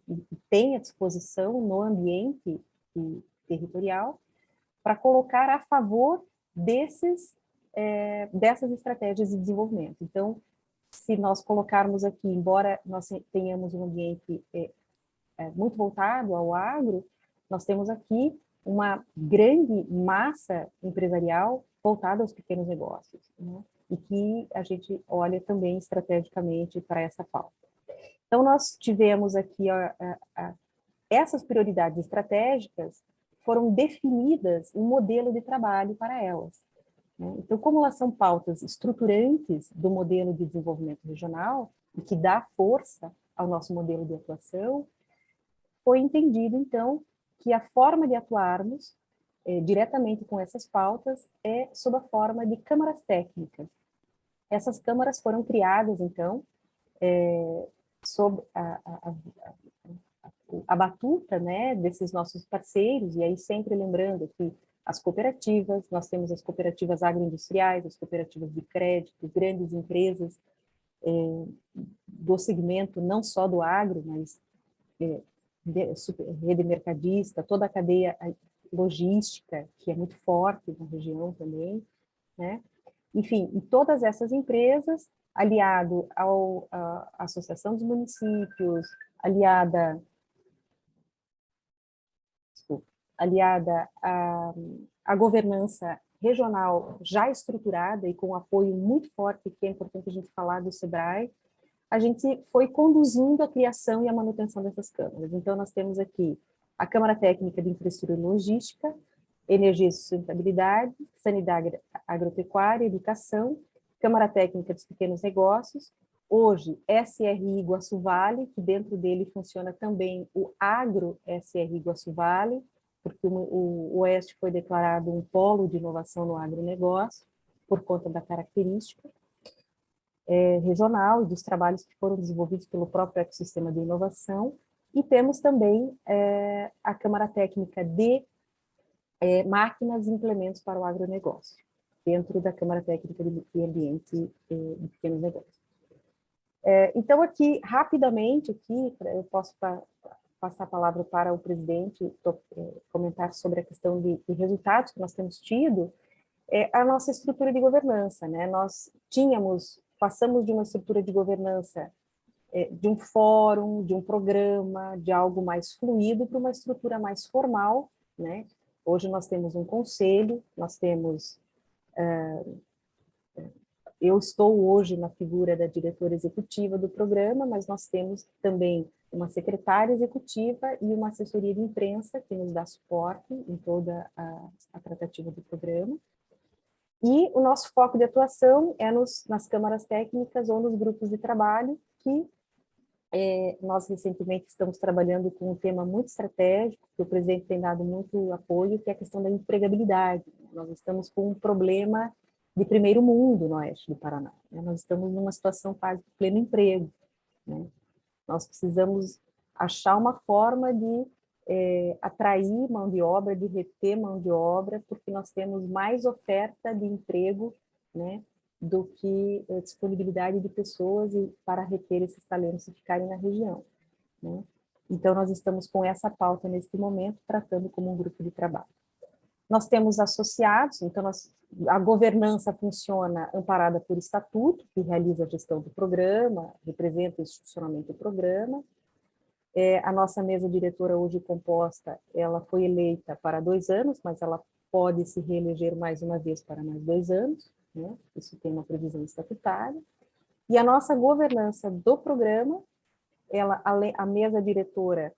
[SPEAKER 19] e tem à disposição no ambiente territorial, para colocar a favor dessas estratégias de desenvolvimento. Então, se nós colocarmos aqui, embora nós tenhamos um ambiente muito voltado ao agro, nós temos aqui uma grande massa empresarial voltada aos pequenos negócios, né? E que a gente olha também estrategicamente para essa pauta. Então, nós tivemos aqui essas prioridades estratégicas, foram definidas um modelo de trabalho para elas, né? Então, como elas são pautas estruturantes do modelo de desenvolvimento regional, e que dá força ao nosso modelo de atuação, foi entendido, então, que a forma de atuarmos diretamente com essas pautas é sob a forma de câmaras técnicas. Essas câmaras foram criadas, então, sob a batuta, né, desses nossos parceiros, e aí sempre lembrando que as cooperativas, nós temos as cooperativas agroindustriais, as cooperativas de crédito, grandes empresas do segmento, não só do agro, mas rede mercadista, toda a cadeia logística, que é muito forte na região também, né? Enfim, e todas essas empresas, aliado à Associação dos Municípios, aliada à governança regional já estruturada e com um apoio muito forte, que é importante a gente falar do SEBRAE, a gente foi conduzindo a criação e a manutenção dessas câmaras. Então, nós temos aqui a Câmara Técnica de Infraestrutura e Logística, Energia e Sustentabilidade, Sanidade Agropecuária, Educação, Câmara Técnica dos Pequenos Negócios, hoje SRI Iguaçu Vale, que dentro dele funciona também o Agro SRI Iguaçu Vale, porque o Oeste foi declarado um polo de inovação no agronegócio, por conta da característica regional e dos trabalhos que foram desenvolvidos pelo próprio ecossistema de inovação, e temos também a Câmara Técnica de Máquinas e Implementos para o Agronegócio, dentro da Câmara Técnica de Ambiente e Pequenos Negócios. Então, aqui, rapidamente, eu posso passar a palavra para o presidente, comentar sobre a questão de resultados que nós temos tido, a nossa estrutura de governança, né? Nós passamos de uma estrutura de governança de um fórum, de um programa, de algo mais fluido, para uma estrutura mais formal, né? Hoje nós temos um conselho, nós temos... eu estou hoje na figura da diretora executiva do programa, mas nós temos também uma secretária executiva e uma assessoria de imprensa que nos dá suporte em toda a tratativa do programa. E o nosso foco de atuação é nas câmaras técnicas ou nos grupos de trabalho, que nós recentemente estamos trabalhando com um tema muito estratégico, que o presidente tem dado muito apoio, que é a questão da empregabilidade. Nós estamos com um problema de primeiro mundo no oeste do Paraná, né? Nós estamos numa situação quase de pleno emprego, né? Nós precisamos achar uma forma de atrair mão de obra, de reter mão de obra, porque nós temos mais oferta de emprego, né, do que disponibilidade de pessoas para reter esses talentos e ficarem na região, né? Então, nós estamos com essa pauta neste momento, tratando como um grupo de trabalho. Nós temos associados, então a governança funciona amparada por estatuto, que realiza a gestão do programa, representa institucionalmente o programa. A nossa mesa diretora hoje composta, ela foi eleita para 2 anos, mas ela pode se reeleger mais uma vez para mais 2 anos. né? Isso tem uma previsão estatutária. E a nossa governança do programa, a mesa diretora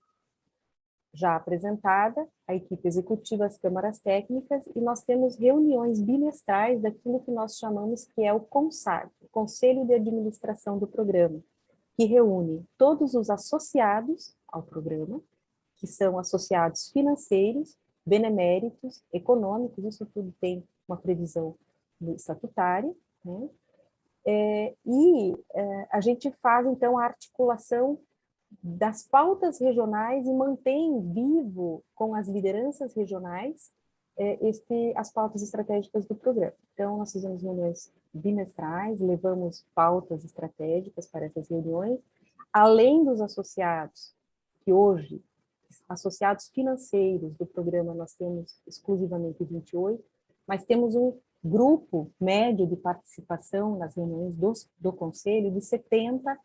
[SPEAKER 19] já apresentada, a equipe executiva, as câmaras técnicas, e nós temos reuniões bimestrais daquilo que nós chamamos que é o CONSAG, o Conselho de Administração do Programa, que reúne todos os associados ao programa, que são associados financeiros, beneméritos, econômicos, isso tudo tem uma previsão estatutária, né? A gente faz, então, a articulação das pautas regionais e mantém vivo com as lideranças regionais as pautas estratégicas do programa. Então, nós fizemos reuniões bimestrais, levamos pautas estratégicas para essas reuniões, além dos associados, que hoje, associados financeiros do programa, nós temos exclusivamente 28, mas temos um grupo médio de participação nas reuniões do Conselho de 70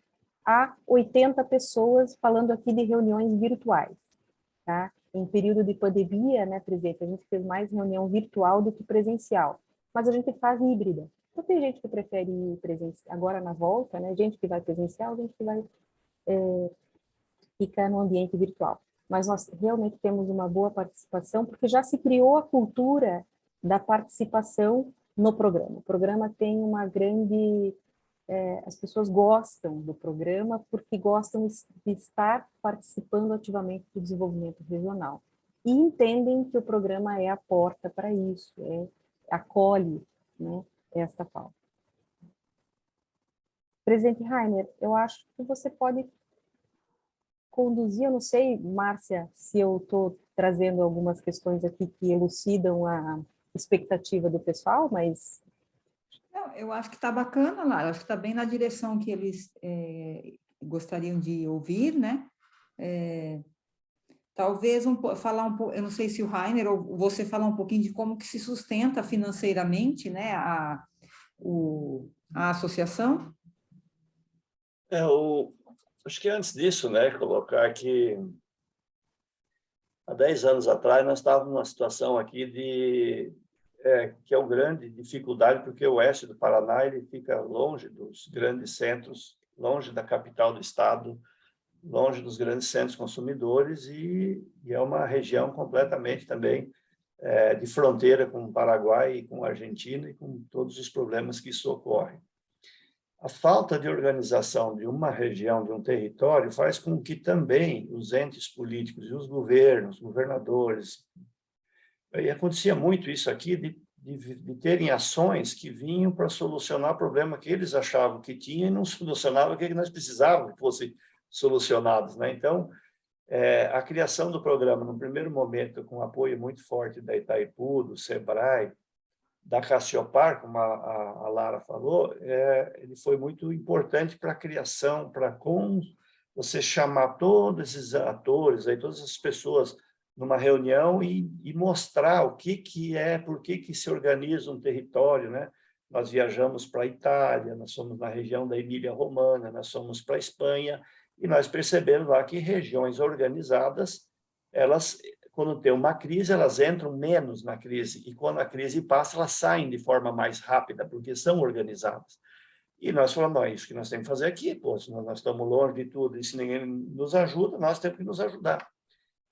[SPEAKER 19] a 80 pessoas, falando aqui de reuniões virtuais, tá? Em período de pandemia, né, presidente, a gente fez mais reunião virtual do que presencial, mas a gente faz híbrida. Então, tem gente que prefere ir presencial, agora na volta, né, gente que vai presencial, gente que vai ficar no ambiente virtual. Mas nós realmente temos uma boa participação, porque já se criou a cultura da participação no programa. O programa tem uma grande... as pessoas gostam do programa porque gostam de estar participando ativamente do desenvolvimento regional. E entendem que o programa é a porta para isso, acolhe, né, esta pauta. Presidente Rainer, eu acho que você pode conduzir, eu não sei, Márcia, se eu estou trazendo algumas questões aqui que elucidam a expectativa do pessoal, mas...
[SPEAKER 3] Não, eu acho que está bacana lá, eu acho que está bem na direção que eles gostariam de ouvir, né? Talvez falar um pouco, eu não sei se o Rainer ou você falar um pouquinho de como que se sustenta financeiramente, né, a associação.
[SPEAKER 18] Acho que antes disso, né, colocar que há 10 anos atrás nós estávamos numa situação aqui que é uma grande dificuldade, porque o oeste do Paraná ele fica longe dos grandes centros, longe da capital do estado, longe dos grandes centros consumidores e é uma região completamente também de fronteira com o Paraguai e com a Argentina e com todos os problemas que isso ocorre. A falta de organização de uma região, de um território, faz com que também os entes políticos e os governos, governadores, e acontecia muito isso aqui, de terem ações que vinham para solucionar o problema que eles achavam que tinha e não solucionavam o que nós precisávamos que fossem solucionados, né? Então, a criação do programa, no primeiro momento, com apoio muito forte da Itaipu, do SEBRAE, da Cassiopar, como a Lara falou, ele foi muito importante para a criação, para você chamar todos esses atores, aí, todas as pessoas numa reunião e mostrar o que é, por que se organiza um território, né? Nós viajamos para a Itália, nós fomos na região da Emília-Romana, nós fomos para a Espanha, e nós percebemos lá que regiões organizadas, elas, quando tem uma crise, elas entram menos na crise, e quando a crise passa, elas saem de forma mais rápida, porque são organizadas. E nós falamos, não, é isso que nós temos que fazer aqui, pô, senão nós estamos longe de tudo, e se ninguém nos ajuda, nós temos que nos ajudar.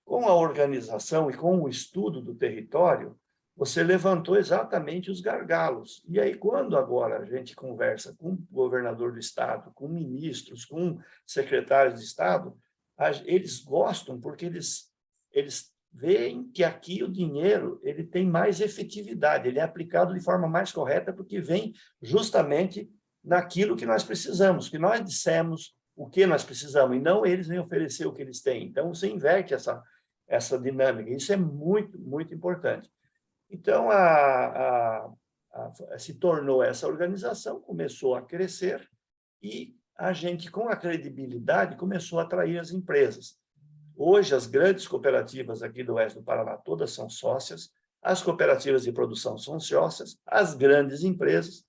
[SPEAKER 18] Com a organização e com o estudo do território, você levantou exatamente os gargalos. E aí, quando agora a gente conversa com o governador do estado, com ministros, com secretários de estado, eles gostam porque eles veem que aqui o dinheiro ele tem mais efetividade, ele é aplicado de forma mais correta porque vem justamente naquilo que nós precisamos, que nós dissemos o que nós precisamos, e não eles vêm oferecer o que eles têm. Então, você inverte essa dinâmica, isso é muito, muito importante. Então, se tornou essa organização, começou a crescer e a gente, com a credibilidade, começou a atrair as empresas. Hoje, as grandes cooperativas aqui do oeste do Paraná, todas são sócias, as cooperativas de produção são sócias, as grandes empresas.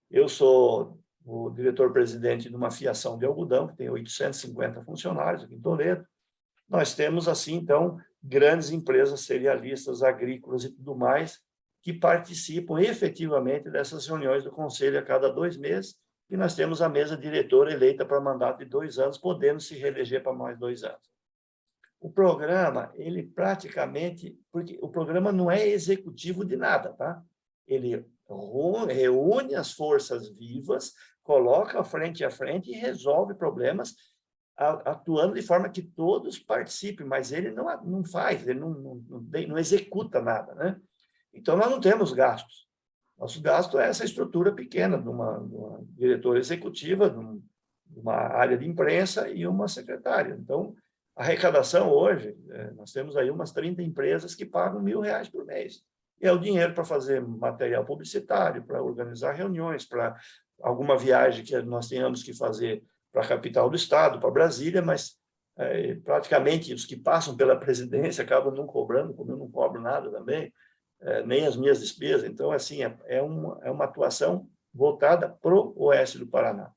[SPEAKER 18] Eu sou o diretor-presidente de uma fiação de algodão, que tem 850 funcionários aqui em Toledo. Nós temos, assim, então, grandes empresas cerealistas, agrícolas e tudo mais, que participam efetivamente dessas reuniões do Conselho a cada 2 meses, e nós temos a mesa diretora eleita para mandato de 2 anos, podendo se reeleger para mais 2 anos. O programa, ele praticamente, porque o programa não é executivo de nada, tá? Ele reúne as forças vivas, coloca frente a frente e resolve problemas, atuando de forma que todos participem, mas ele não faz, ele não executa nada, né? Então, nós não temos gastos. Nosso gasto é essa estrutura pequena de uma diretora executiva, de uma área de imprensa e uma secretária. Então, a arrecadação hoje, nós temos aí umas 30 empresas que pagam R$1.000 por mês. E é o dinheiro para fazer material publicitário, para organizar reuniões, para alguma viagem que nós tenhamos que fazer para a capital do estado, para Brasília, mas praticamente os que passam pela presidência acabam não cobrando, como eu não cobro nada também, nem as minhas despesas. Então, assim, é uma atuação voltada para o oeste do Paraná.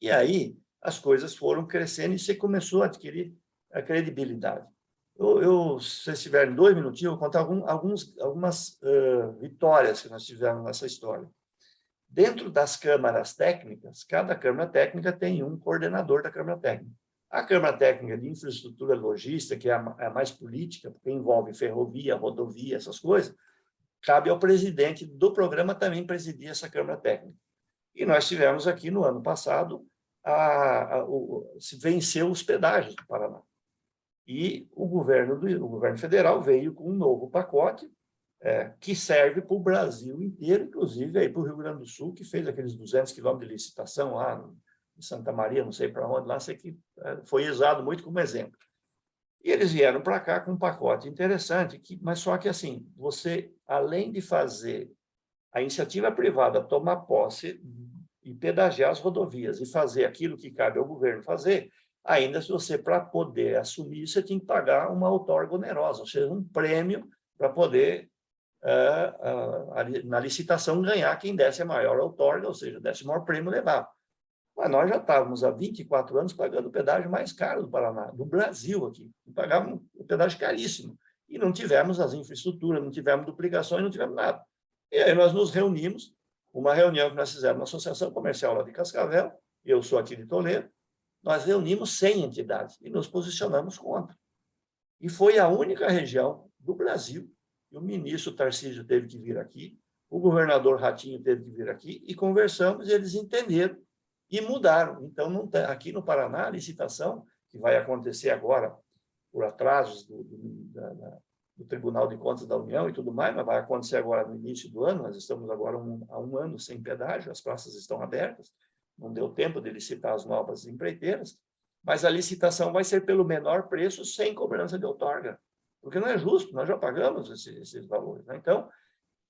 [SPEAKER 18] E aí, as coisas foram crescendo e você começou a adquirir a credibilidade. Se vocês tiverem 2 minutinhos, eu vou contar algumas vitórias que nós tivemos nessa história. Dentro das câmaras técnicas, cada câmara técnica tem um coordenador da câmara técnica. A Câmara Técnica de Infraestrutura Logística, que é a mais política, porque envolve ferrovia, rodovia, essas coisas, cabe ao presidente do programa também presidir essa Câmara Técnica. E nós tivemos aqui, no ano passado, se venceu os pedágios do Paraná. E o governo federal veio com um novo pacote que serve para o Brasil inteiro, inclusive aí para o Rio Grande do Sul, que fez aqueles 200 quilômetros de licitação lá em Santa Maria, não sei para onde, lá sei que foi usado muito como exemplo. E eles vieram para cá com um pacote interessante, mas só que assim, você, além de fazer a iniciativa privada tomar posse e pedagiar as rodovias e fazer aquilo que cabe ao governo fazer, ainda se você, para poder assumir isso, você tinha que pagar uma outorga onerosa, ou seja, um prêmio para poder, na licitação, ganhar quem desse a maior outorga, ou seja, desse o maior prêmio levava. Mas nós já estávamos há 24 anos pagando o pedágio mais caro do Paraná, do Brasil aqui. Pagávamos o pedágio caríssimo. E não tivemos as infraestruturas, não tivemos duplicações, não tivemos nada. E aí nós nos reunimos, uma reunião que nós fizemos na Associação Comercial lá de Cascavel, eu sou aqui de Toledo, nós reunimos 100 entidades e nos posicionamos contra. E foi a única região do Brasil, e o ministro Tarcísio teve que vir aqui, o governador Ratinho teve que vir aqui, e conversamos, e eles entenderam e mudaram. Então, aqui no Paraná, a licitação, que vai acontecer agora, por atrasos do Tribunal de Contas da União e tudo mais, mas vai acontecer agora no início do ano, nós estamos agora há um ano sem pedágio, as praças estão abertas, não deu tempo de licitar as novas empreiteiras, mas a licitação vai ser pelo menor preço, sem cobrança de outorga, porque não é justo, nós já pagamos esses valores, né? Então,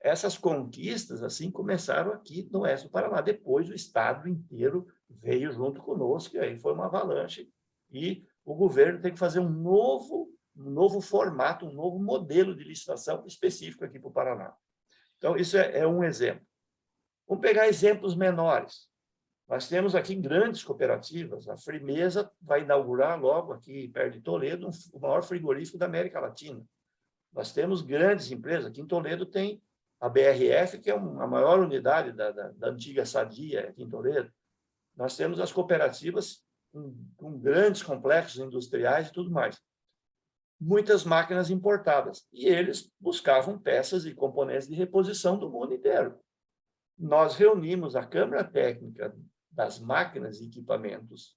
[SPEAKER 18] essas conquistas assim começaram aqui no oeste do Paraná. Depois o estado inteiro veio junto conosco, e aí foi uma avalanche, e o governo tem que fazer um novo formato, um novo modelo de licitação específico aqui para o Paraná. Então, isso é um exemplo. Vamos pegar exemplos menores. Nós temos aqui grandes cooperativas. A Frimeza vai inaugurar logo aqui, perto de Toledo, o maior frigorífico da América Latina. Nós temos grandes empresas. Aqui em Toledo tem a BRF, que é a maior unidade da antiga Sadia, aqui em Toledo. Nós temos as cooperativas com grandes complexos industriais e tudo mais. Muitas máquinas importadas. E eles buscavam peças e componentes de reposição do mundo inteiro. Nós reunimos a Câmara Técnica das máquinas e equipamentos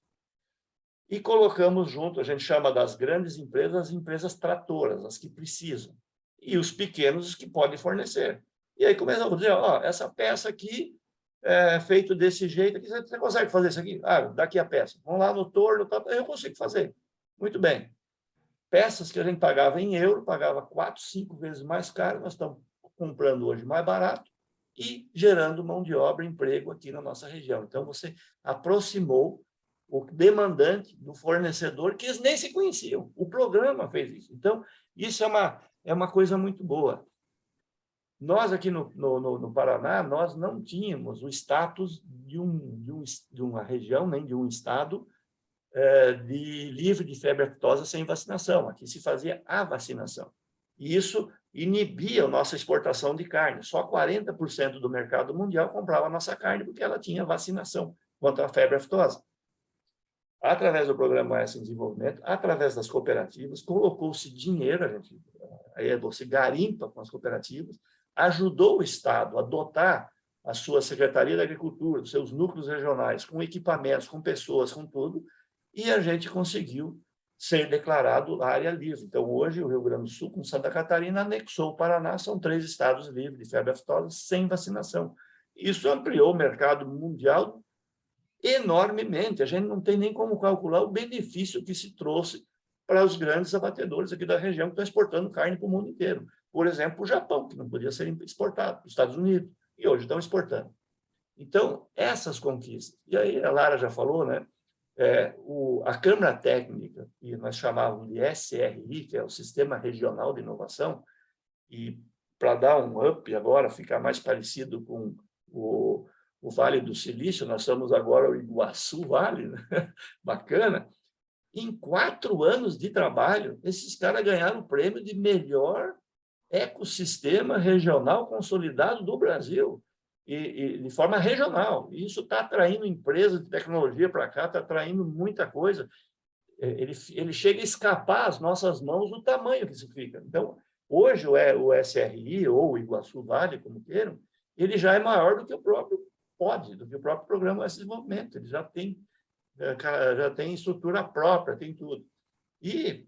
[SPEAKER 18] e colocamos junto, a gente chama das grandes empresas, as empresas tratoras, as que precisam, e os pequenos, os que podem fornecer. E aí começamos a dizer, essa peça aqui é feita desse jeito, aqui, você consegue fazer isso aqui? Daqui a peça. Vamos lá no torno, eu consigo fazer. Muito bem. Peças que a gente pagava em euro, pagava 4, 5 vezes mais caro, nós estamos comprando hoje mais barato e gerando mão de obra e emprego aqui na nossa região. Então, você aproximou o demandante do fornecedor, que eles nem se conheciam. O programa fez isso. Então, isso é uma coisa muito boa. Nós, aqui no Paraná, nós não tínhamos o status de uma região, nem de um estado, livre de febre aftosa sem vacinação. Aqui se fazia a vacinação. E isso inibia a nossa exportação de carne. Só 40% do mercado mundial comprava a nossa carne porque ela tinha vacinação contra a febre aftosa. Através do Programa OAS em Desenvolvimento, através das cooperativas, colocou-se dinheiro, aí você garimpa com as cooperativas, ajudou o Estado a dotar a sua Secretaria da Agricultura, os seus núcleos regionais, com equipamentos, com pessoas, com tudo, e a gente conseguiu ser declarado área livre. Então, hoje, o Rio Grande do Sul, com Santa Catarina, anexou o Paraná, são 3 estados livres de febre aftosa sem vacinação. Isso ampliou o mercado mundial enormemente. A gente não tem nem como calcular o benefício que se trouxe para os grandes abatedores aqui da região que estão exportando carne para o mundo inteiro. Por exemplo, o Japão, que não podia ser exportado, os Estados Unidos, e hoje estão exportando. Então, essas conquistas. E aí, a Lara já falou, né? A Câmara Técnica, que nós chamávamos de SRI, que é o Sistema Regional de Inovação, e para dar um up agora, ficar mais parecido com o Vale do Silício, nós somos agora o Iguaçu Vale, né? Bacana. Em 4 anos de trabalho, esses caras ganharam o prêmio de melhor ecossistema regional consolidado do Brasil, e de forma regional. E isso está atraindo empresas de tecnologia para cá, está atraindo muita coisa. Ele chega a escapar às nossas mãos o tamanho que isso fica. Então, hoje o SRI, ou o Iguaçu Vale, como queiram, ele já é maior do que o próprio POD, do que o próprio Programa de Desenvolvimento. Ele já tem estrutura própria, tem tudo. E,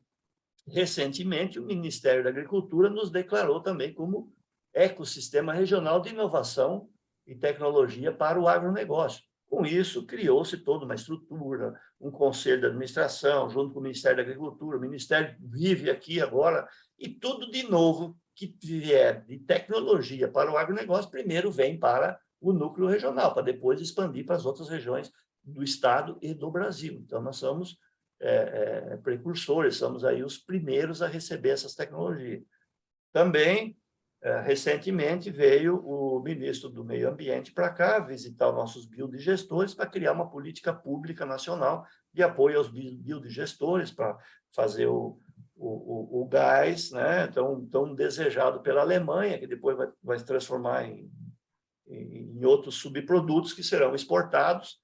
[SPEAKER 18] recentemente, o Ministério da Agricultura nos declarou também como ecossistema regional de inovação e tecnologia para o agronegócio. Com isso, criou-se toda uma estrutura, um conselho de administração, junto com o Ministério da Agricultura. O Ministério vive aqui agora, e tudo de novo que vier de tecnologia para o agronegócio, primeiro vem para o núcleo regional, para depois expandir para as outras regiões do Estado e do Brasil. Então, nós somos precursores, somos aí os primeiros a receber essas tecnologias. Também, recentemente, veio o ministro do Meio Ambiente para cá visitar os nossos biodigestores para criar uma política pública nacional de apoio aos biodigestores para fazer o gás, né, tão desejado pela Alemanha, que depois vai se transformar em outros subprodutos que serão exportados.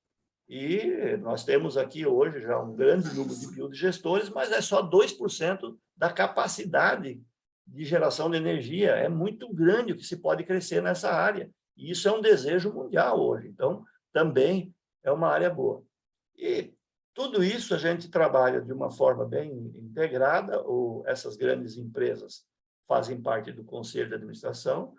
[SPEAKER 18] E nós temos aqui hoje já um grande número de biodigestores, mas é só 2% da capacidade de geração de energia. É muito grande o que se pode crescer nessa área. E isso é um desejo mundial hoje. Então, também é uma área boa. E tudo isso a gente trabalha de uma forma bem integrada, ou essas grandes empresas fazem parte do conselho de administração.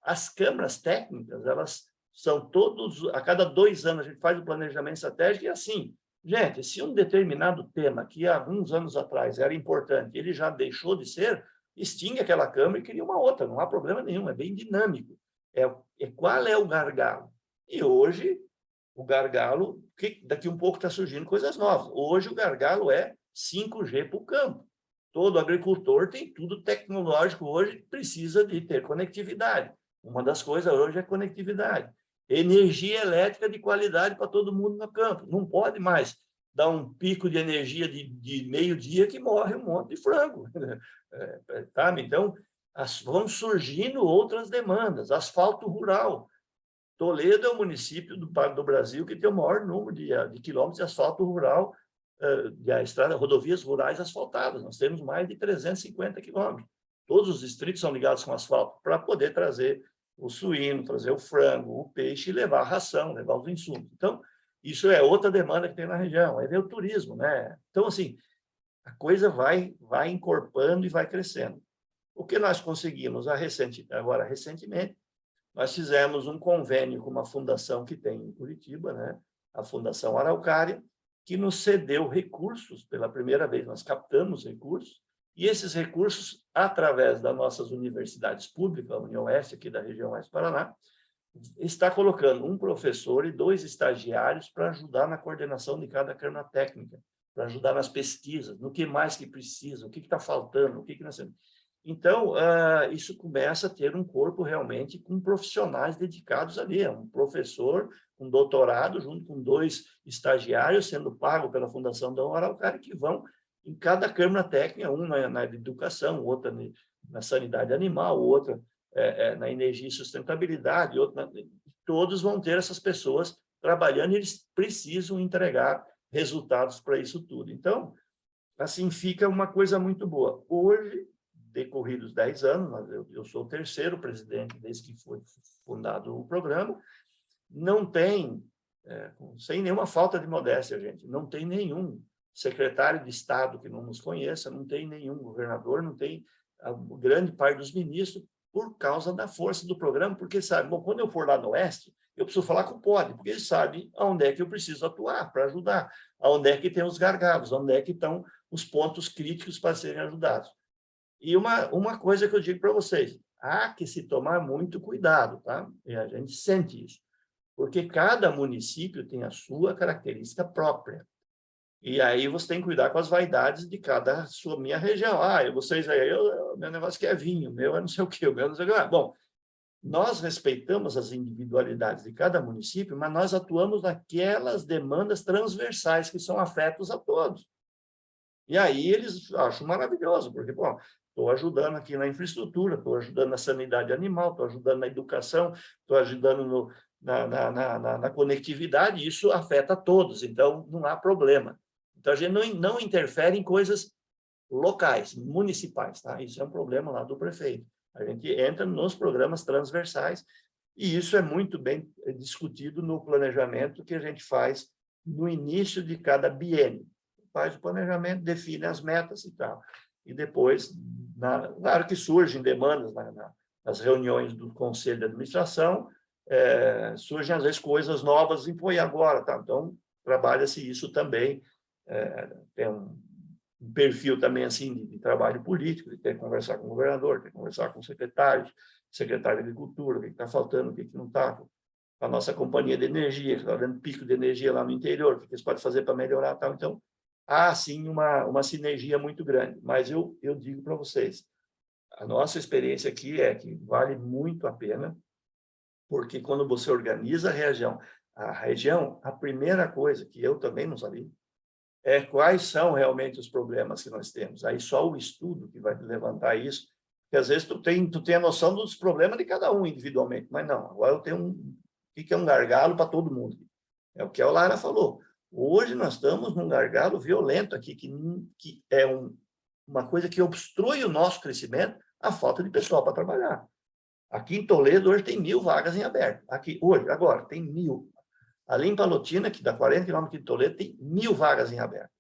[SPEAKER 18] As câmaras técnicas, elas são todos, a cada 2 anos a gente faz o planejamento estratégico e assim, gente, se um determinado tema que há alguns anos atrás era importante, ele já deixou de ser, extingue aquela câmara e cria uma outra, não há problema nenhum, é bem dinâmico. Qual é o gargalo? E hoje, o gargalo, que daqui um pouco está surgindo coisas novas. Hoje o gargalo é 5G para o campo. Todo agricultor tem tudo tecnológico hoje, precisa de ter conectividade. Uma das coisas hoje é conectividade. Energia elétrica de qualidade para todo mundo no campo. Não pode mais dar um pico de energia de meio-dia que morre um monte de frango. Tá? Então, vão surgindo outras demandas. Asfalto rural. Toledo é o município do Brasil que tem o maior número de quilômetros de asfalto rural, rodovias rurais asfaltadas. Nós temos mais de 350 quilômetros. Todos os distritos são ligados com asfalto para poder trazer o suíno, trazer o frango, o peixe e levar a ração, levar os insumos. Então, isso é outra demanda que tem na região. Aí vem o turismo, né? Então, assim, a coisa vai encorpando e vai crescendo. O que nós conseguimos agora, recentemente, nós fizemos um convênio com uma fundação que tem em Curitiba, né? A Fundação Araucária, que nos cedeu recursos pela primeira vez. Nós captamos recursos, e esses recursos, através das nossas universidades públicas, a União Oeste, aqui da região Oeste do Paraná, está colocando um professor e 2 estagiários para ajudar na coordenação de cada câmara técnica, para ajudar nas pesquisas, no que mais que precisa, o que está faltando, o que nós temos. Então, isso começa a ter um corpo realmente com profissionais dedicados ali. É um professor, um doutorado, junto com 2 estagiários, sendo pago pela Fundação da Araucária, que vão em cada Câmara Técnica, um na educação, outra na sanidade animal, outra na energia e sustentabilidade, outra todos vão ter essas pessoas trabalhando e eles precisam entregar resultados para isso tudo. Então, assim, fica uma coisa muito boa. Hoje, decorridos 10 anos, eu sou o terceiro presidente desde que foi fundado o programa, não tem, sem nenhuma falta de modéstia, gente, não tem nenhum secretário de Estado que não nos conheça, não tem nenhum governador, não tem a grande parte dos ministros, por causa da força do programa, porque sabe, bom, quando eu for lá no Oeste, eu preciso falar com o POD, porque eles sabem aonde é que eu preciso atuar para ajudar, aonde é que tem os gargalos, onde é que estão os pontos críticos para serem ajudados. E uma coisa que eu digo para vocês, há que se tomar muito cuidado, tá? E a gente sente isso, porque cada município tem a sua característica própria. E aí você tem que cuidar com as vaidades de cada minha região. Vocês aí, meu negócio que é vinho, meu é não sei o quê, o meu não sei o quê. Bom, nós respeitamos as individualidades de cada município, mas nós atuamos naquelas demandas transversais que são afetos a todos. E aí eles acham maravilhoso, porque, bom, estou ajudando aqui na infraestrutura, estou ajudando na sanidade animal, estou ajudando na educação, estou ajudando na conectividade, isso afeta a todos, então não há problema. Então, a gente não interfere em coisas locais, municipais, tá? Isso é um problema lá do prefeito. A gente entra nos programas transversais e isso é muito bem discutido no planejamento que a gente faz no início de cada biênio. Faz o planejamento, define as metas e tal. E depois, claro que surgem demandas nas reuniões do Conselho de Administração, surgem às vezes coisas novas e põe agora, tá? Então, trabalha-se isso também. Tem um perfil também assim de trabalho político, de ter que conversar com o governador, ter que conversar com o secretário de Agricultura, o que está faltando, o que não está, a nossa companhia de energia, que está dando pico de energia lá no interior, o que eles podem fazer para melhorar tal. Então, há sim uma sinergia muito grande, mas eu digo para vocês, a nossa experiência aqui é que vale muito a pena, porque quando você organiza a região, a primeira coisa que eu também não sabia, quais são realmente os problemas que nós temos. Aí só o estudo que vai levantar isso, porque às vezes tu tem a noção dos problemas de cada um individualmente, mas não, agora eu tenho o que é um gargalo para todo mundo. É o que a Lara falou. Hoje nós estamos num gargalo violento aqui, que é uma coisa que obstrui o nosso crescimento, a falta de pessoal para trabalhar. Aqui em Toledo hoje tem 1.000 vagas em aberto. Aqui, hoje, agora, tem 1.000. Ali em Palotina, que dá 40 quilômetros de Toledo, tem 1.000 vagas em aberto.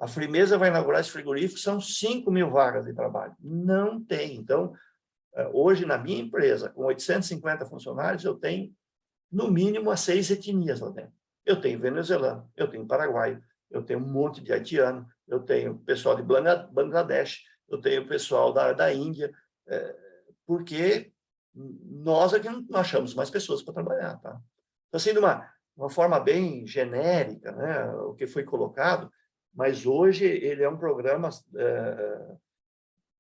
[SPEAKER 18] A Frimeza vai inaugurar esse frigorífico, são 5.000 vagas de trabalho. Não tem. Então, hoje, na minha empresa, com 850 funcionários, eu tenho, no mínimo, as 6 etnias lá dentro. Eu tenho venezuelano, eu tenho paraguaio, eu tenho um monte de haitiano, eu tenho pessoal de Bangladesh, eu tenho pessoal da Índia, porque nós aqui não achamos mais pessoas para trabalhar. Tá? Então, assim, de uma forma bem genérica, né, o que foi colocado, mas hoje ele é um programa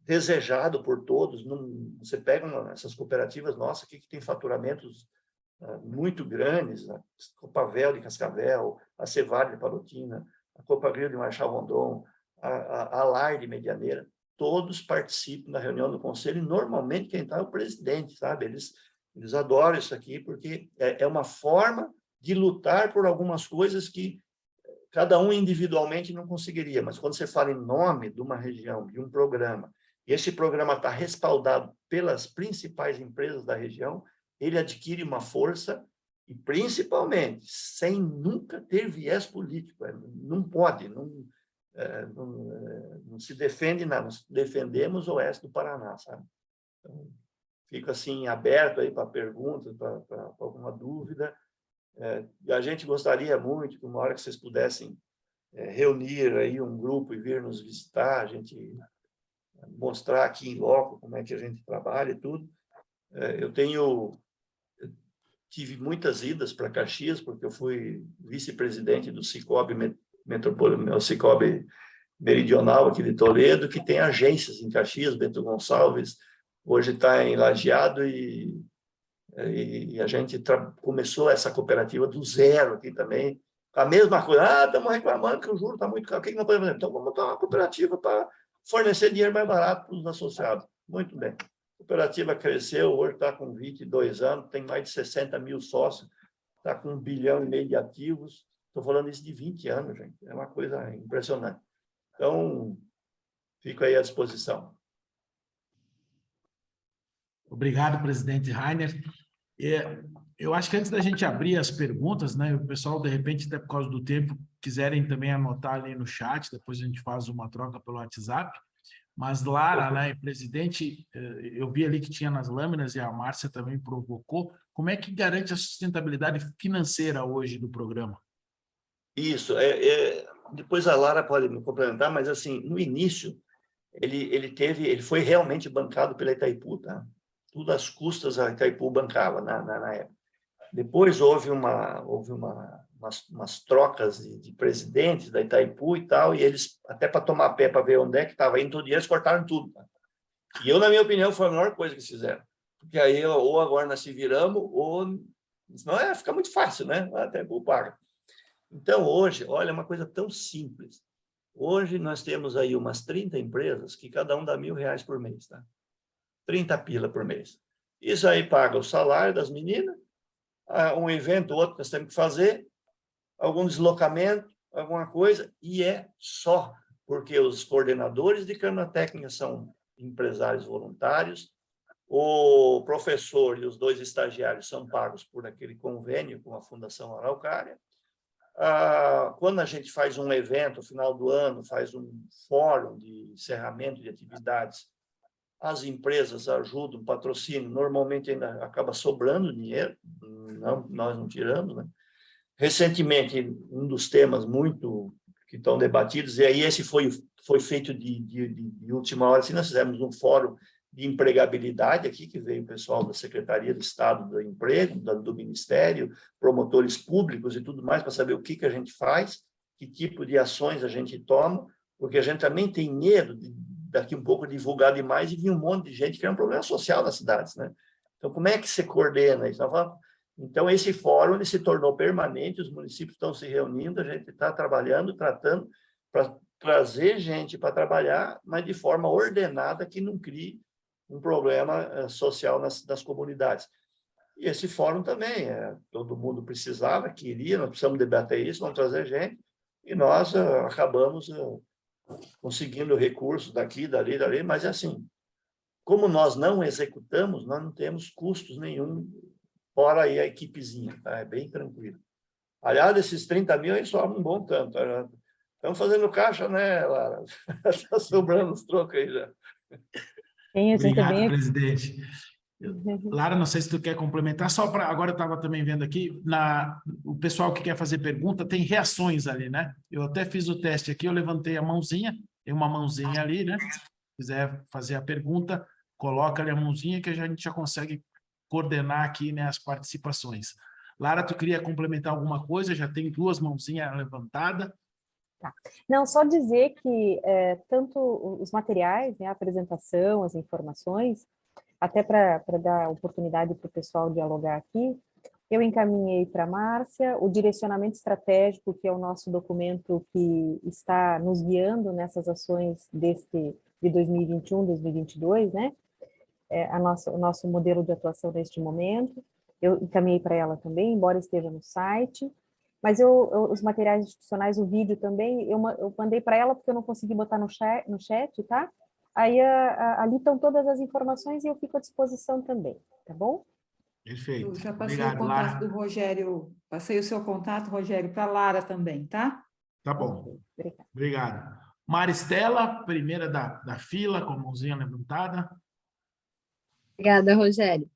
[SPEAKER 18] desejado por todos. Você pega essas cooperativas nossas aqui que tem faturamentos muito grandes, a Copavel de Cascavel, a Cevar de Palotina, a Copagril de Marechal Rondon, a LAR de Medianeira, todos participam da reunião do conselho e normalmente quem está é o presidente, sabe? Eles adoram isso aqui porque é uma forma de lutar por algumas coisas que cada um individualmente não conseguiria, mas quando você fala em nome de uma região, de um programa, e esse programa está respaldado pelas principais empresas da região, ele adquire uma força e, principalmente, sem nunca ter viés político. Não pode, não se defende nada. Nós defendemos o oeste do Paraná, sabe? Então, fico assim aberto aí para perguntas, para alguma dúvida. A gente gostaria muito que uma hora que vocês pudessem reunir aí um grupo e vir nos visitar, a gente mostrar aqui em loco como é que a gente trabalha e tudo. Eu tive muitas idas para Caxias, porque eu fui vice-presidente do Cicobi Cicobi Meridional aqui de Toledo, que tem agências em Caxias, Bento Gonçalves, hoje está em Lajeado e a gente começou essa cooperativa do zero aqui também, a mesma coisa. Estamos reclamando que o juro está muito caro. O que nós podemos fazer? Então, vamos montar uma cooperativa para fornecer dinheiro mais barato para os associados. Muito bem. A cooperativa cresceu, hoje está com 22 anos, tem mais de 60 mil sócios, está com 1,5 bilhão de ativos. Estou falando isso de 20 anos, gente. É uma coisa impressionante. Então, fico aí à disposição.
[SPEAKER 2] Obrigado, presidente Rainer. Eu acho que antes da gente abrir as perguntas, né, o pessoal, de repente, até por causa do tempo, quiserem também anotar ali no chat, depois a gente faz uma troca pelo WhatsApp. Mas Lara, né, presidente, eu vi ali que tinha nas lâminas e a Márcia também provocou. Como é que garante a sustentabilidade financeira hoje do programa?
[SPEAKER 18] Isso. Depois a Lara pode me complementar, mas assim, no início ele foi realmente bancado pela Itaipu, tá? Tudo às custas a Itaipu bancava na época. Depois houve umas trocas de presidentes da Itaipu e tal, e eles, até para tomar pé, para ver onde é que estava indo todo dinheiro, eles cortaram tudo. Tá? E eu, na minha opinião, foi a melhor coisa que eles fizeram. Porque aí, ou agora nós se viramos, ou... Senão fica muito fácil, né? A Itaipu paga. Então, hoje, olha, é uma coisa tão simples. Hoje nós temos aí umas 30 empresas que cada um dá R$1.000 por mês, tá? 30 pila por mês. Isso aí paga o salário das meninas, um evento, outro que nós temos que fazer, algum deslocamento, alguma coisa, e é só porque os coordenadores de câmara técnica são empresários voluntários, o professor e os 2 estagiários são pagos por aquele convênio com a Fundação Araucária. Quando a gente faz um evento, no final do ano, faz um fórum de encerramento de atividades, as empresas ajudam, patrocínio, normalmente ainda acaba sobrando dinheiro, nós não tiramos, né? Recentemente, um dos temas muito que estão debatidos, e aí esse foi feito de última hora, assim, nós fizemos um fórum de empregabilidade aqui, que veio o pessoal da Secretaria de Estado do Emprego, do Ministério, promotores públicos e tudo mais, para saber o que a gente faz, que tipo de ações a gente toma, porque a gente também tem medo de daqui um pouco divulgar demais e vir um monte de gente que é um problema social nas cidades, né? Então, como é que se coordena isso? Então, esse fórum ele se tornou permanente, os municípios estão se reunindo, a gente está trabalhando, tratando para trazer gente para trabalhar, mas de forma ordenada, que não crie um problema social nas comunidades. E esse fórum também, todo mundo precisava, queria, nós precisamos debater isso, vamos trazer gente, e nós acabamos conseguindo recursos daqui, dali, mas assim, como nós não executamos, nós não temos custos nenhum, fora aí a equipezinha, tá? É bem tranquilo. Aliás, esses 30 mil aí sobram um bom tanto. Estamos fazendo caixa, né, Lara? Está sobrando os trocos aí já.
[SPEAKER 2] Obrigado, presidente. Lara, não sei se tu quer complementar, só para agora eu estava também vendo aqui, o pessoal que quer fazer pergunta tem reações ali, né? Eu até fiz o teste aqui, eu levantei a mãozinha, tem uma mãozinha ali, né? Se quiser fazer a pergunta, coloca ali a mãozinha que a gente já consegue coordenar aqui, né, as participações. Lara, tu queria complementar alguma coisa? Já tem 2 mãozinhas levantadas.
[SPEAKER 19] Tá. Não, só dizer que tanto os materiais, né, a apresentação, as informações, até para dar oportunidade para o pessoal dialogar aqui, eu encaminhei para a Márcia o direcionamento estratégico, que é o nosso documento que está nos guiando nessas ações de 2021, 2022, né? O nosso modelo de atuação neste momento. Eu encaminhei para ela também, embora esteja no site. Mas os materiais institucionais, o vídeo também, eu mandei para ela porque eu não consegui botar no chat, tá? Aí ali estão todas as informações e eu fico à disposição também, tá bom?
[SPEAKER 2] Perfeito.
[SPEAKER 3] Eu já passei
[SPEAKER 2] Obrigado,
[SPEAKER 3] o contato
[SPEAKER 2] Lara.
[SPEAKER 3] do Rogério, passei o seu contato, Rogério, para a Lara também, tá?
[SPEAKER 2] Tá bom. Obrigado. Maristela, primeira da fila, com a mãozinha levantada.
[SPEAKER 1] Obrigada, Rogério.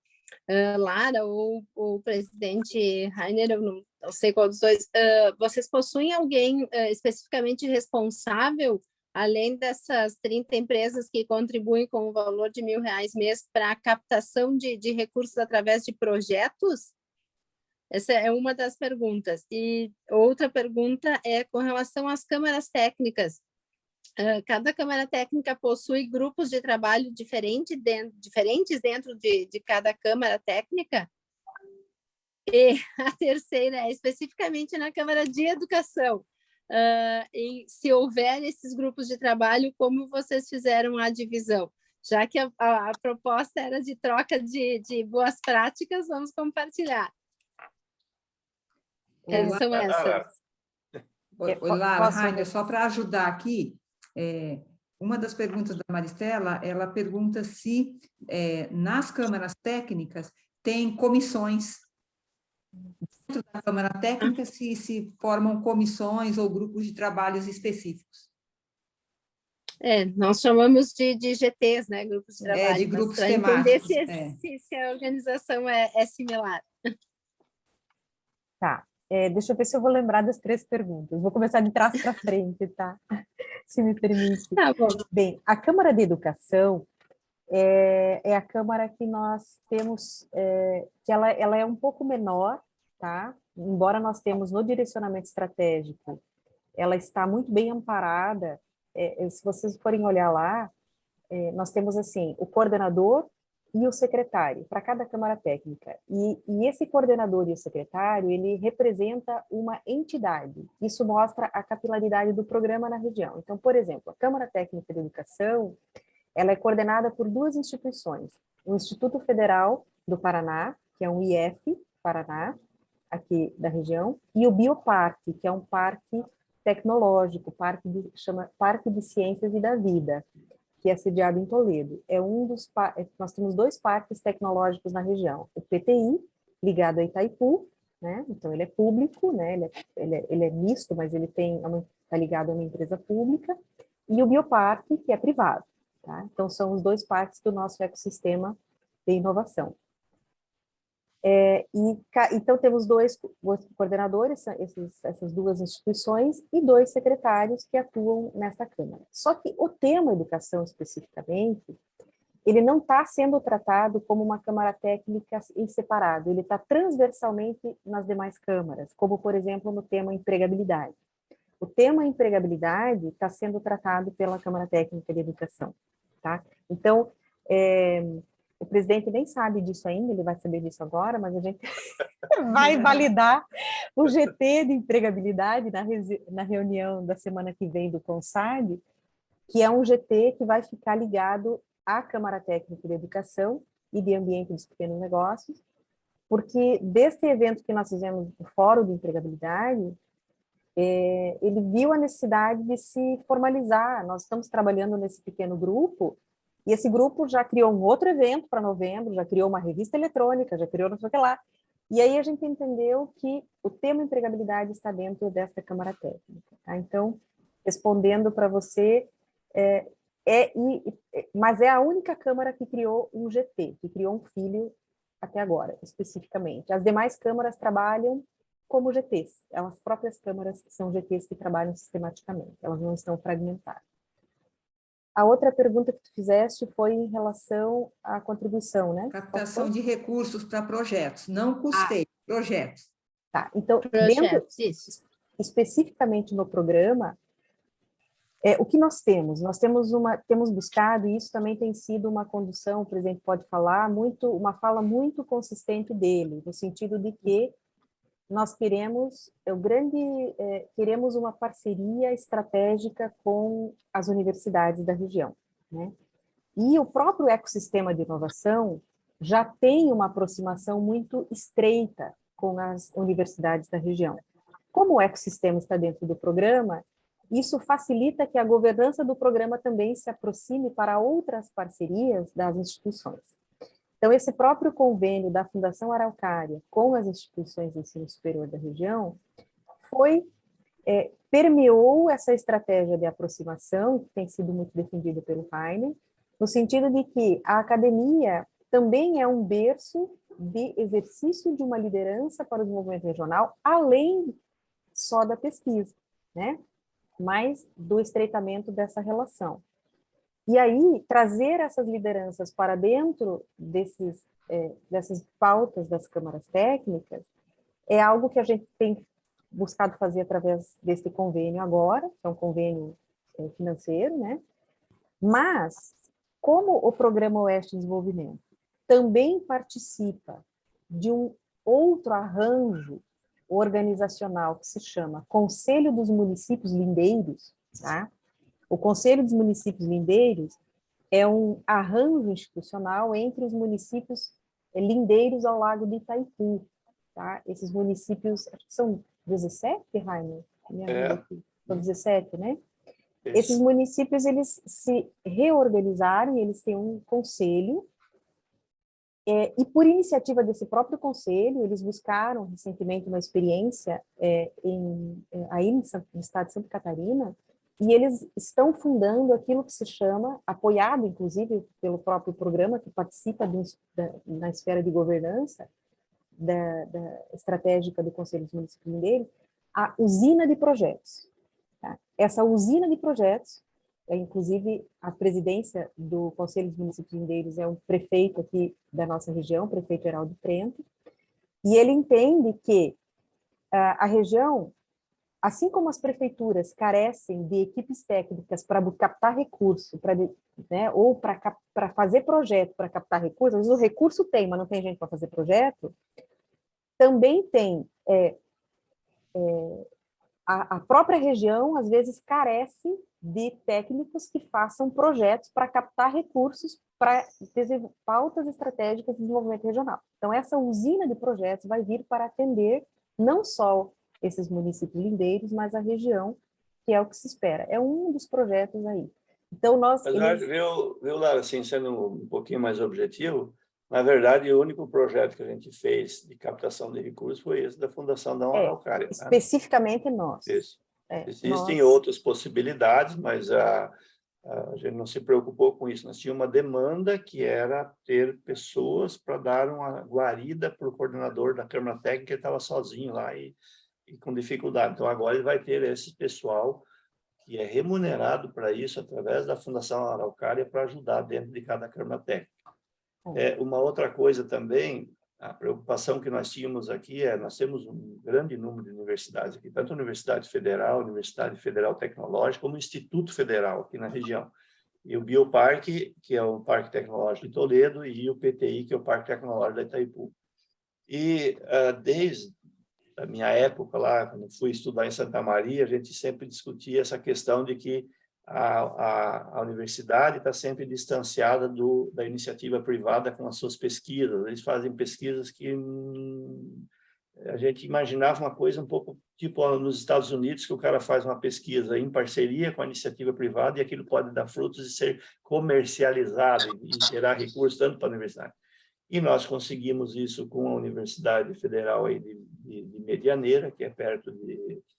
[SPEAKER 1] Lara ou o presidente Rainer, eu não sei qual dos dois, vocês possuem alguém especificamente responsável, além dessas 30 empresas que contribuem com o valor de R$1.000 mês para a captação de recursos através de projetos? Essa é uma das perguntas. E outra pergunta é com relação às câmaras técnicas. Cada câmara técnica possui grupos de trabalho diferentes dentro de cada câmara técnica? E a terceira é especificamente na Câmara de Educação. Se houver esses grupos de trabalho, como vocês fizeram a divisão? Já que a proposta era de troca de boas práticas, vamos compartilhar. São essas.
[SPEAKER 3] Oi, Lara, Rainer, só para ajudar aqui, uma das perguntas da Maristela, ela pergunta se nas câmaras técnicas tem comissões. Dentro da Câmara Técnica, se formam comissões ou grupos de trabalhos específicos.
[SPEAKER 1] Nós chamamos de GTs, né? Grupos de trabalho.
[SPEAKER 3] De grupos
[SPEAKER 1] para
[SPEAKER 3] temáticos.
[SPEAKER 1] Entender se a organização é similar.
[SPEAKER 19] Tá. Deixa eu ver se eu vou lembrar das 3 perguntas. Vou começar de trás para frente, tá? Se me permite.
[SPEAKER 1] Tá bom.
[SPEAKER 19] Bem, a Câmara de Educação é a Câmara que nós temos, que ela é um pouco menor, tá? Embora nós temos no direcionamento estratégico, ela está muito bem amparada. Se vocês forem olhar lá, nós temos assim o coordenador e o secretário para cada Câmara Técnica. E esse coordenador e o secretário, ele representa uma entidade. Isso mostra a capilaridade do programa na região. Então, por exemplo, a Câmara Técnica de Educação, ela é coordenada por 2 instituições. O Instituto Federal do Paraná, que é um IF Paraná, aqui da região, e o Bioparque, que é um parque tecnológico, chama Parque de Ciências e da Vida, que é sediado em Toledo. Nós temos 2 parques tecnológicos na região. O PTI, ligado a Itaipu, né? Então ele é público, né? Ele é misto, mas ele está ligado a uma empresa pública, e o Bioparque, que é privado. Tá? Então, são os 2 partes do nosso ecossistema de inovação. Então, temos 2 coordenadores, essas 2 instituições, e 2 secretários que atuam nessa Câmara. Só que o tema educação, especificamente, ele não está sendo tratado como uma Câmara Técnica em separado, ele está transversalmente nas demais câmaras, como, por exemplo, no tema empregabilidade. O tema empregabilidade está sendo tratado pela Câmara Técnica de Educação. Tá? Então, o presidente nem sabe disso ainda, ele vai saber disso agora, mas a gente vai validar o GT de empregabilidade na reunião da semana que vem do CONSAD, que é um GT que vai ficar ligado à Câmara Técnica de Educação e de Ambiente dos Pequenos Negócios, porque desse evento que nós fizemos, o Fórum de Empregabilidade, ele viu a necessidade de se formalizar. Nós estamos trabalhando nesse pequeno grupo, e esse grupo já criou um outro evento para novembro, já criou uma revista eletrônica, já criou não sei o que lá. E aí a gente entendeu que o tema empregabilidade está dentro dessa Câmara Técnica. Tá? Então, respondendo para você, mas é a única Câmara que criou um GT, que criou um filho até agora, especificamente. As demais câmaras trabalham como GTs. As próprias câmaras são GTs que trabalham sistematicamente, elas não estão fragmentadas. A outra pergunta que tu fizeste foi em relação à contribuição, né?
[SPEAKER 3] Captação de recursos para projetos, não custeio, projetos.
[SPEAKER 19] Tá, então, especificamente no programa, o que nós temos? Nós temos buscado, e isso também tem sido uma condução, o presidente pode falar, uma fala muito consistente dele, no sentido de que nós queremos uma parceria estratégica com as universidades da região, né? E o próprio ecossistema de inovação já tem uma aproximação muito estreita com as universidades da região. Como o ecossistema está dentro do programa, isso facilita que a governança do programa também se aproxime para outras parcerias das instituições. Então, esse próprio convênio da Fundação Araucária com as instituições de ensino superior da região permeou essa estratégia de aproximação, que tem sido muito defendida pelo Rainer, no sentido de que a academia também é um berço de exercício de uma liderança para o desenvolvimento regional, além só da pesquisa, né? Mas do estreitamento dessa relação. E aí, trazer essas lideranças para dentro dessas pautas das câmaras técnicas é algo que a gente tem buscado fazer através desse convênio agora, que é um convênio financeiro, né? Mas, como o Programa Oeste de Desenvolvimento também participa de um outro arranjo organizacional que se chama Conselho dos Municípios Lindeiros, tá? O Conselho dos Municípios Lindeiros é um arranjo institucional entre os municípios lindeiros ao Lago de Itaipu, tá? Esses municípios, acho que são 17, Rainer? São 17, né? Esses municípios, eles se reorganizaram, eles têm um conselho, e por iniciativa desse próprio conselho, eles buscaram recentemente uma experiência aí no estado de Santa Catarina, e eles estão fundando aquilo que se chama, apoiado inclusive pelo próprio programa que participa na esfera de governança da estratégica do Conselho dos Municípios Lindeiros, a usina de projetos. Tá? Essa usina de projetos, inclusive a presidência do Conselho dos Municípios Lindeiros é um prefeito aqui da nossa região, o prefeito Heraldo Trento, e ele entende que a região, assim como as prefeituras carecem de equipes técnicas para captar recurso, né, ou para fazer projeto para captar recursos, às vezes o recurso tem, mas não tem gente para fazer projeto, também tem a própria região, às vezes, carece de técnicos que façam projetos para captar recursos para pautas estratégicas de desenvolvimento regional. Então, essa usina de projetos vai vir para atender não só esses municípios lindeiros, mas a região, que é o que se espera. É um dos projetos aí. Então,
[SPEAKER 18] Viu, Lara, assim, sendo um pouquinho mais objetivo, na verdade, o único projeto que a gente fez de captação de recursos foi esse da Fundação da Araucária.
[SPEAKER 19] Especificamente nós.
[SPEAKER 18] Isso. Existem outras possibilidades, mas a gente não se preocupou com isso. Nós tínhamos uma demanda que era ter pessoas para dar uma guarida para o coordenador da Câmara Técnica, que estava sozinho lá e com dificuldade. Então, agora ele vai ter esse pessoal que é remunerado para isso, através da Fundação Araucária, para ajudar dentro de cada Câmara Técnica. Uma outra coisa também, a preocupação que nós tínhamos aqui nós temos um grande número de universidades aqui, tanto a Universidade Federal Tecnológica, como o Instituto Federal aqui na região. E o Bioparque, que é o Parque Tecnológico de Toledo, e o PTI, que é o Parque Tecnológico da Itaipu. E desde a minha época lá, quando fui estudar em Santa Maria, a gente sempre discutia essa questão de que a universidade está sempre distanciada da iniciativa privada com as suas pesquisas. Eles fazem pesquisas que a gente imaginava uma coisa um pouco tipo nos Estados Unidos, que o cara faz uma pesquisa em parceria com a iniciativa privada e aquilo pode dar frutos e ser comercializado e gerar recursos tanto para a universidade. E nós conseguimos isso com a Universidade Federal aí de Medianeira, que é perto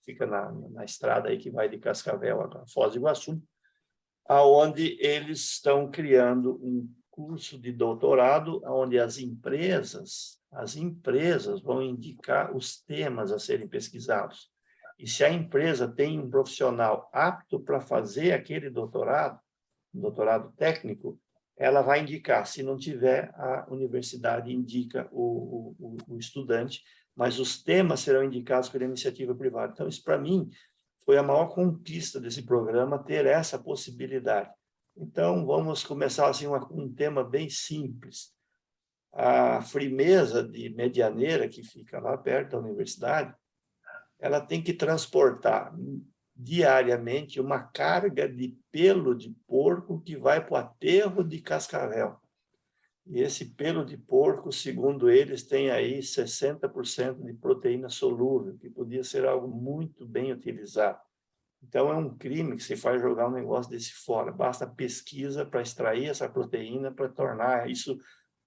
[SPEAKER 18] fica na estrada aí que vai de Cascavel a Foz do Iguaçu, aonde eles estão criando um curso de doutorado, onde as empresas vão indicar os temas a serem pesquisados. E se a empresa tem um profissional apto para fazer aquele doutorado, um doutorado técnico, ela vai indicar. Se não tiver, a universidade indica o estudante, mas os temas serão indicados pela iniciativa privada. Então, isso, para mim, foi a maior conquista desse programa, ter essa possibilidade. Então, vamos começar assim, um tema bem simples. A Frimeza de Medianeira, que fica lá perto da universidade, ela tem que transportar diariamente uma carga de pelo de porco que vai para o aterro de Cascavel. E esse pelo de porco, segundo eles, tem aí 60% de proteína solúvel, que podia ser algo muito bem utilizado. Então, é um crime que se faz jogar um negócio desse fora. Basta pesquisa para extrair essa proteína, para tornar isso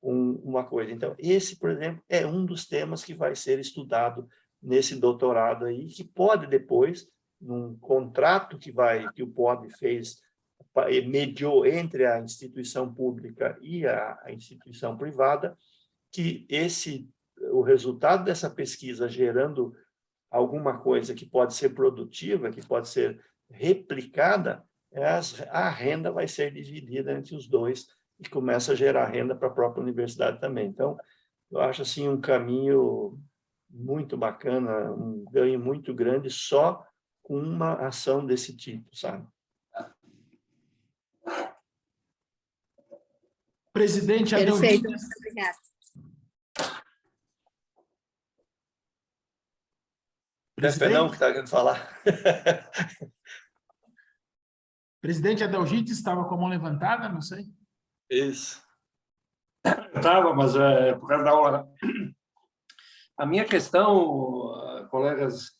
[SPEAKER 18] uma coisa. Então, esse, por exemplo, é um dos temas que vai ser estudado nesse doutorado aí, que pode depois, num contrato que o POB fez, mediou entre a instituição pública e a instituição privada, que o resultado dessa pesquisa gerando alguma coisa que pode ser produtiva, que pode ser replicada, a renda vai ser dividida entre os dois e começa a gerar renda para a própria universidade também. Então, eu acho assim um caminho muito bacana, um ganho muito grande só com uma ação desse tipo, sabe?
[SPEAKER 2] Presidente
[SPEAKER 1] Perfeito, muito obrigada.
[SPEAKER 18] Fenão que está querendo falar.
[SPEAKER 2] Presidente Adelgite estava com a mão levantada, não sei.
[SPEAKER 18] Isso.
[SPEAKER 4] Estava, mas por causa da hora. A minha questão, colegas,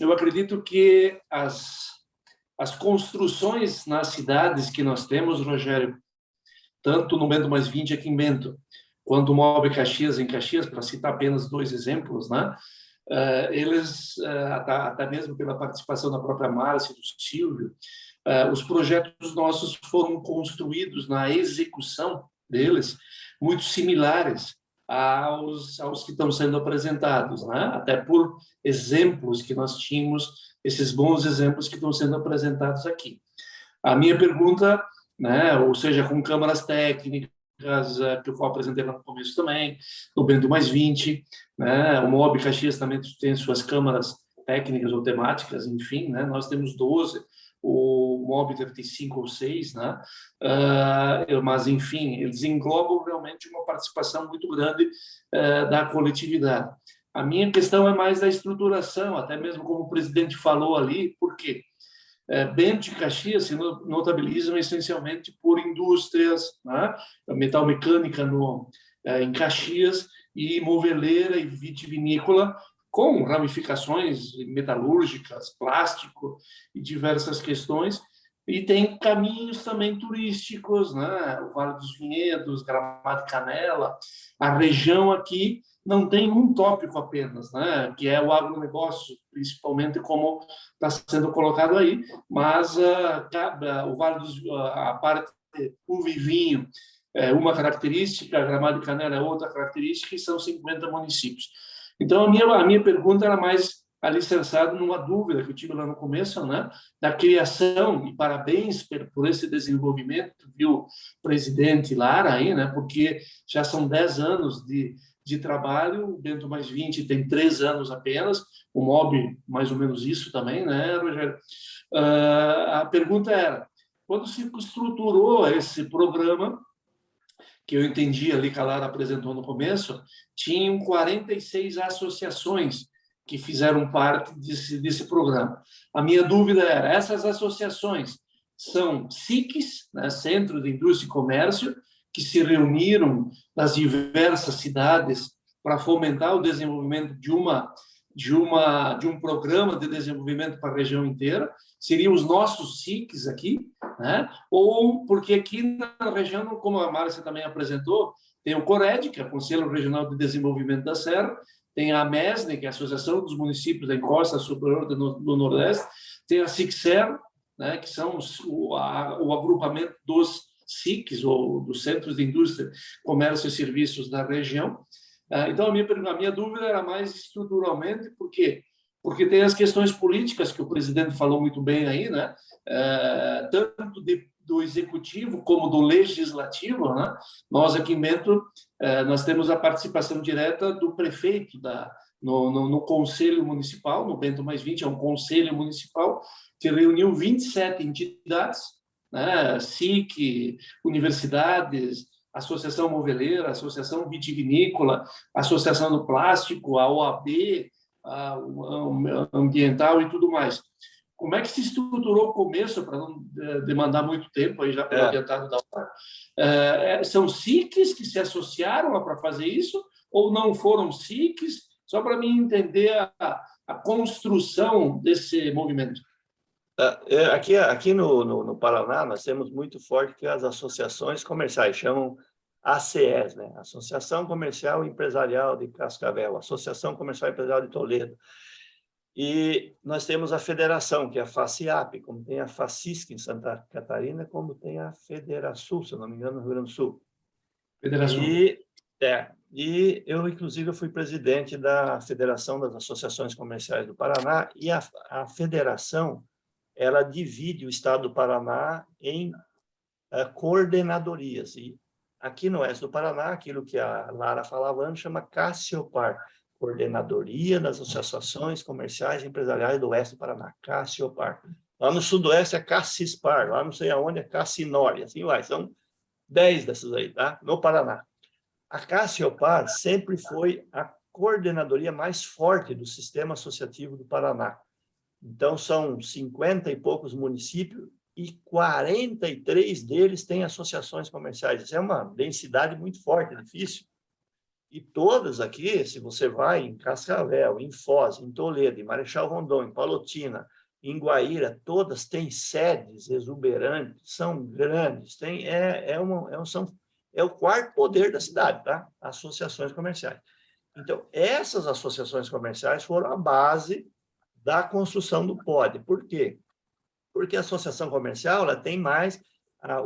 [SPEAKER 4] eu acredito que as construções nas cidades que nós temos, Rogério, tanto no Bento Mais 20 aqui em Bento, quanto o MOB Caxias em Caxias, para citar apenas 2 exemplos, né? Eles, até mesmo pela participação da própria Márcia e do Silvio, os projetos nossos foram construídos na execução deles muito similares aos que estão sendo apresentados, né? Até por exemplos que nós tínhamos, esses bons exemplos que estão sendo apresentados aqui. A minha pergunta, né, ou seja, com câmaras técnicas, que eu apresentei lá no começo também, no Bento Mais 20, né, o MOB Caxias também tem suas câmaras técnicas ou temáticas, enfim, né, nós temos 12, o MOB deve ter 5 ou 6, né, mas, enfim, eles englobam realmente uma participação muito grande da coletividade. A minha questão é mais da estruturação, até mesmo como o presidente falou ali, por quê? Bento e Caxias se notabilizam essencialmente por indústrias, né? Metalmecânica em Caxias e moveleira e vitivinícola, com ramificações metalúrgicas, plástico e diversas questões. E tem caminhos também turísticos, né? O Vale dos Vinhedos, Gramado e Canela. A região aqui não tem um tópico apenas, né? Que é o agronegócio, principalmente como está sendo colocado aí, mas o Vale a parte uva e vinho é uma característica, Gramado e Canela é outra característica, e são 50 municípios. Então, a minha pergunta era mais alicerçada numa dúvida que eu tive lá no começo, né? Da criação, e parabéns por esse desenvolvimento, viu, presidente Lara, aí, né? Porque já são 10 anos de trabalho, o Bento Mais 20 tem 3 anos apenas, o MOB mais ou menos isso também, né, Rogério? A pergunta era, quando se estruturou esse programa, que eu entendi ali que a Lara apresentou no começo, tinham 46 associações que fizeram parte desse programa. A minha dúvida era, essas associações são SICs, né, Centro de Indústria e Comércio, que se reuniram nas diversas cidades para fomentar o desenvolvimento de um programa de desenvolvimento para a região inteira, seriam os nossos SICs aqui, né? Ou porque aqui na região, como a Márcia também apresentou, tem o CORED, que é o Conselho Regional de Desenvolvimento da Serra, tem a MESNE, que é a Associação dos Municípios da Encosta Superior do Nordeste, tem a SICSER, né, que são o agrupamento dos SICs, ou dos Centros de Indústria, Comércio e Serviços da região. Então, a minha dúvida era mais estruturalmente, por quê? Porque tem as questões políticas, que o presidente falou muito bem aí, né? Tanto do executivo como do legislativo, né? Nós aqui em Bento, nós temos a participação direta do prefeito no Conselho Municipal, no Bento Mais 20, é um Conselho Municipal que reuniu 27 entidades, né? SIC, universidades, Associação Moveleira, Associação Vitivinícola, Associação do Plástico, a OAB, a Ambiental e tudo mais. Como é que se estruturou o começo, para não demandar muito tempo, aí já pelo adiantado da hora? São SICs que se associaram para fazer isso, ou não foram SICs? Só para mim entender a construção desse movimento.
[SPEAKER 18] Aqui no Paraná, nós temos muito forte que as associações comerciais, chamam ACEs, né? Associação Comercial e Empresarial de Cascavel, Associação Comercial e Empresarial de Toledo. E nós temos a federação, que é a FACIAP, como tem a FACISC em Santa Catarina, como tem a Federação, se eu não me engano, no Rio Grande do Sul.
[SPEAKER 4] Federação.
[SPEAKER 18] E eu, inclusive, fui presidente da Federação das Associações Comerciais do Paraná, e a federação, ela divide o estado do Paraná em coordenadorias. E aqui no oeste do Paraná, aquilo que a Lara falava antes, chama CASSIOPAR, Coordenadoria das Associações Comerciais e Empresariais do Oeste do Paraná, CASSIOPAR. Lá no sudoeste é CACISPAR, lá não sei aonde é CACINOR, assim vai, são 10 dessas aí, tá? No Paraná. A CASSIOPAR sempre foi a coordenadoria mais forte do sistema associativo do Paraná. Então, são 50 e poucos municípios e 43 deles têm associações comerciais. Isso é uma densidade muito forte, difícil. E todas aqui, se você vai em Cascavel, em Foz, em Toledo, em Marechal Rondon, em Palotina, em Guaíra, todas têm sedes exuberantes, são grandes, é o quarto poder da cidade, tá? Associações comerciais. Então, essas associações comerciais foram a base da construção do POD. Por quê? Porque a associação comercial ela tem mais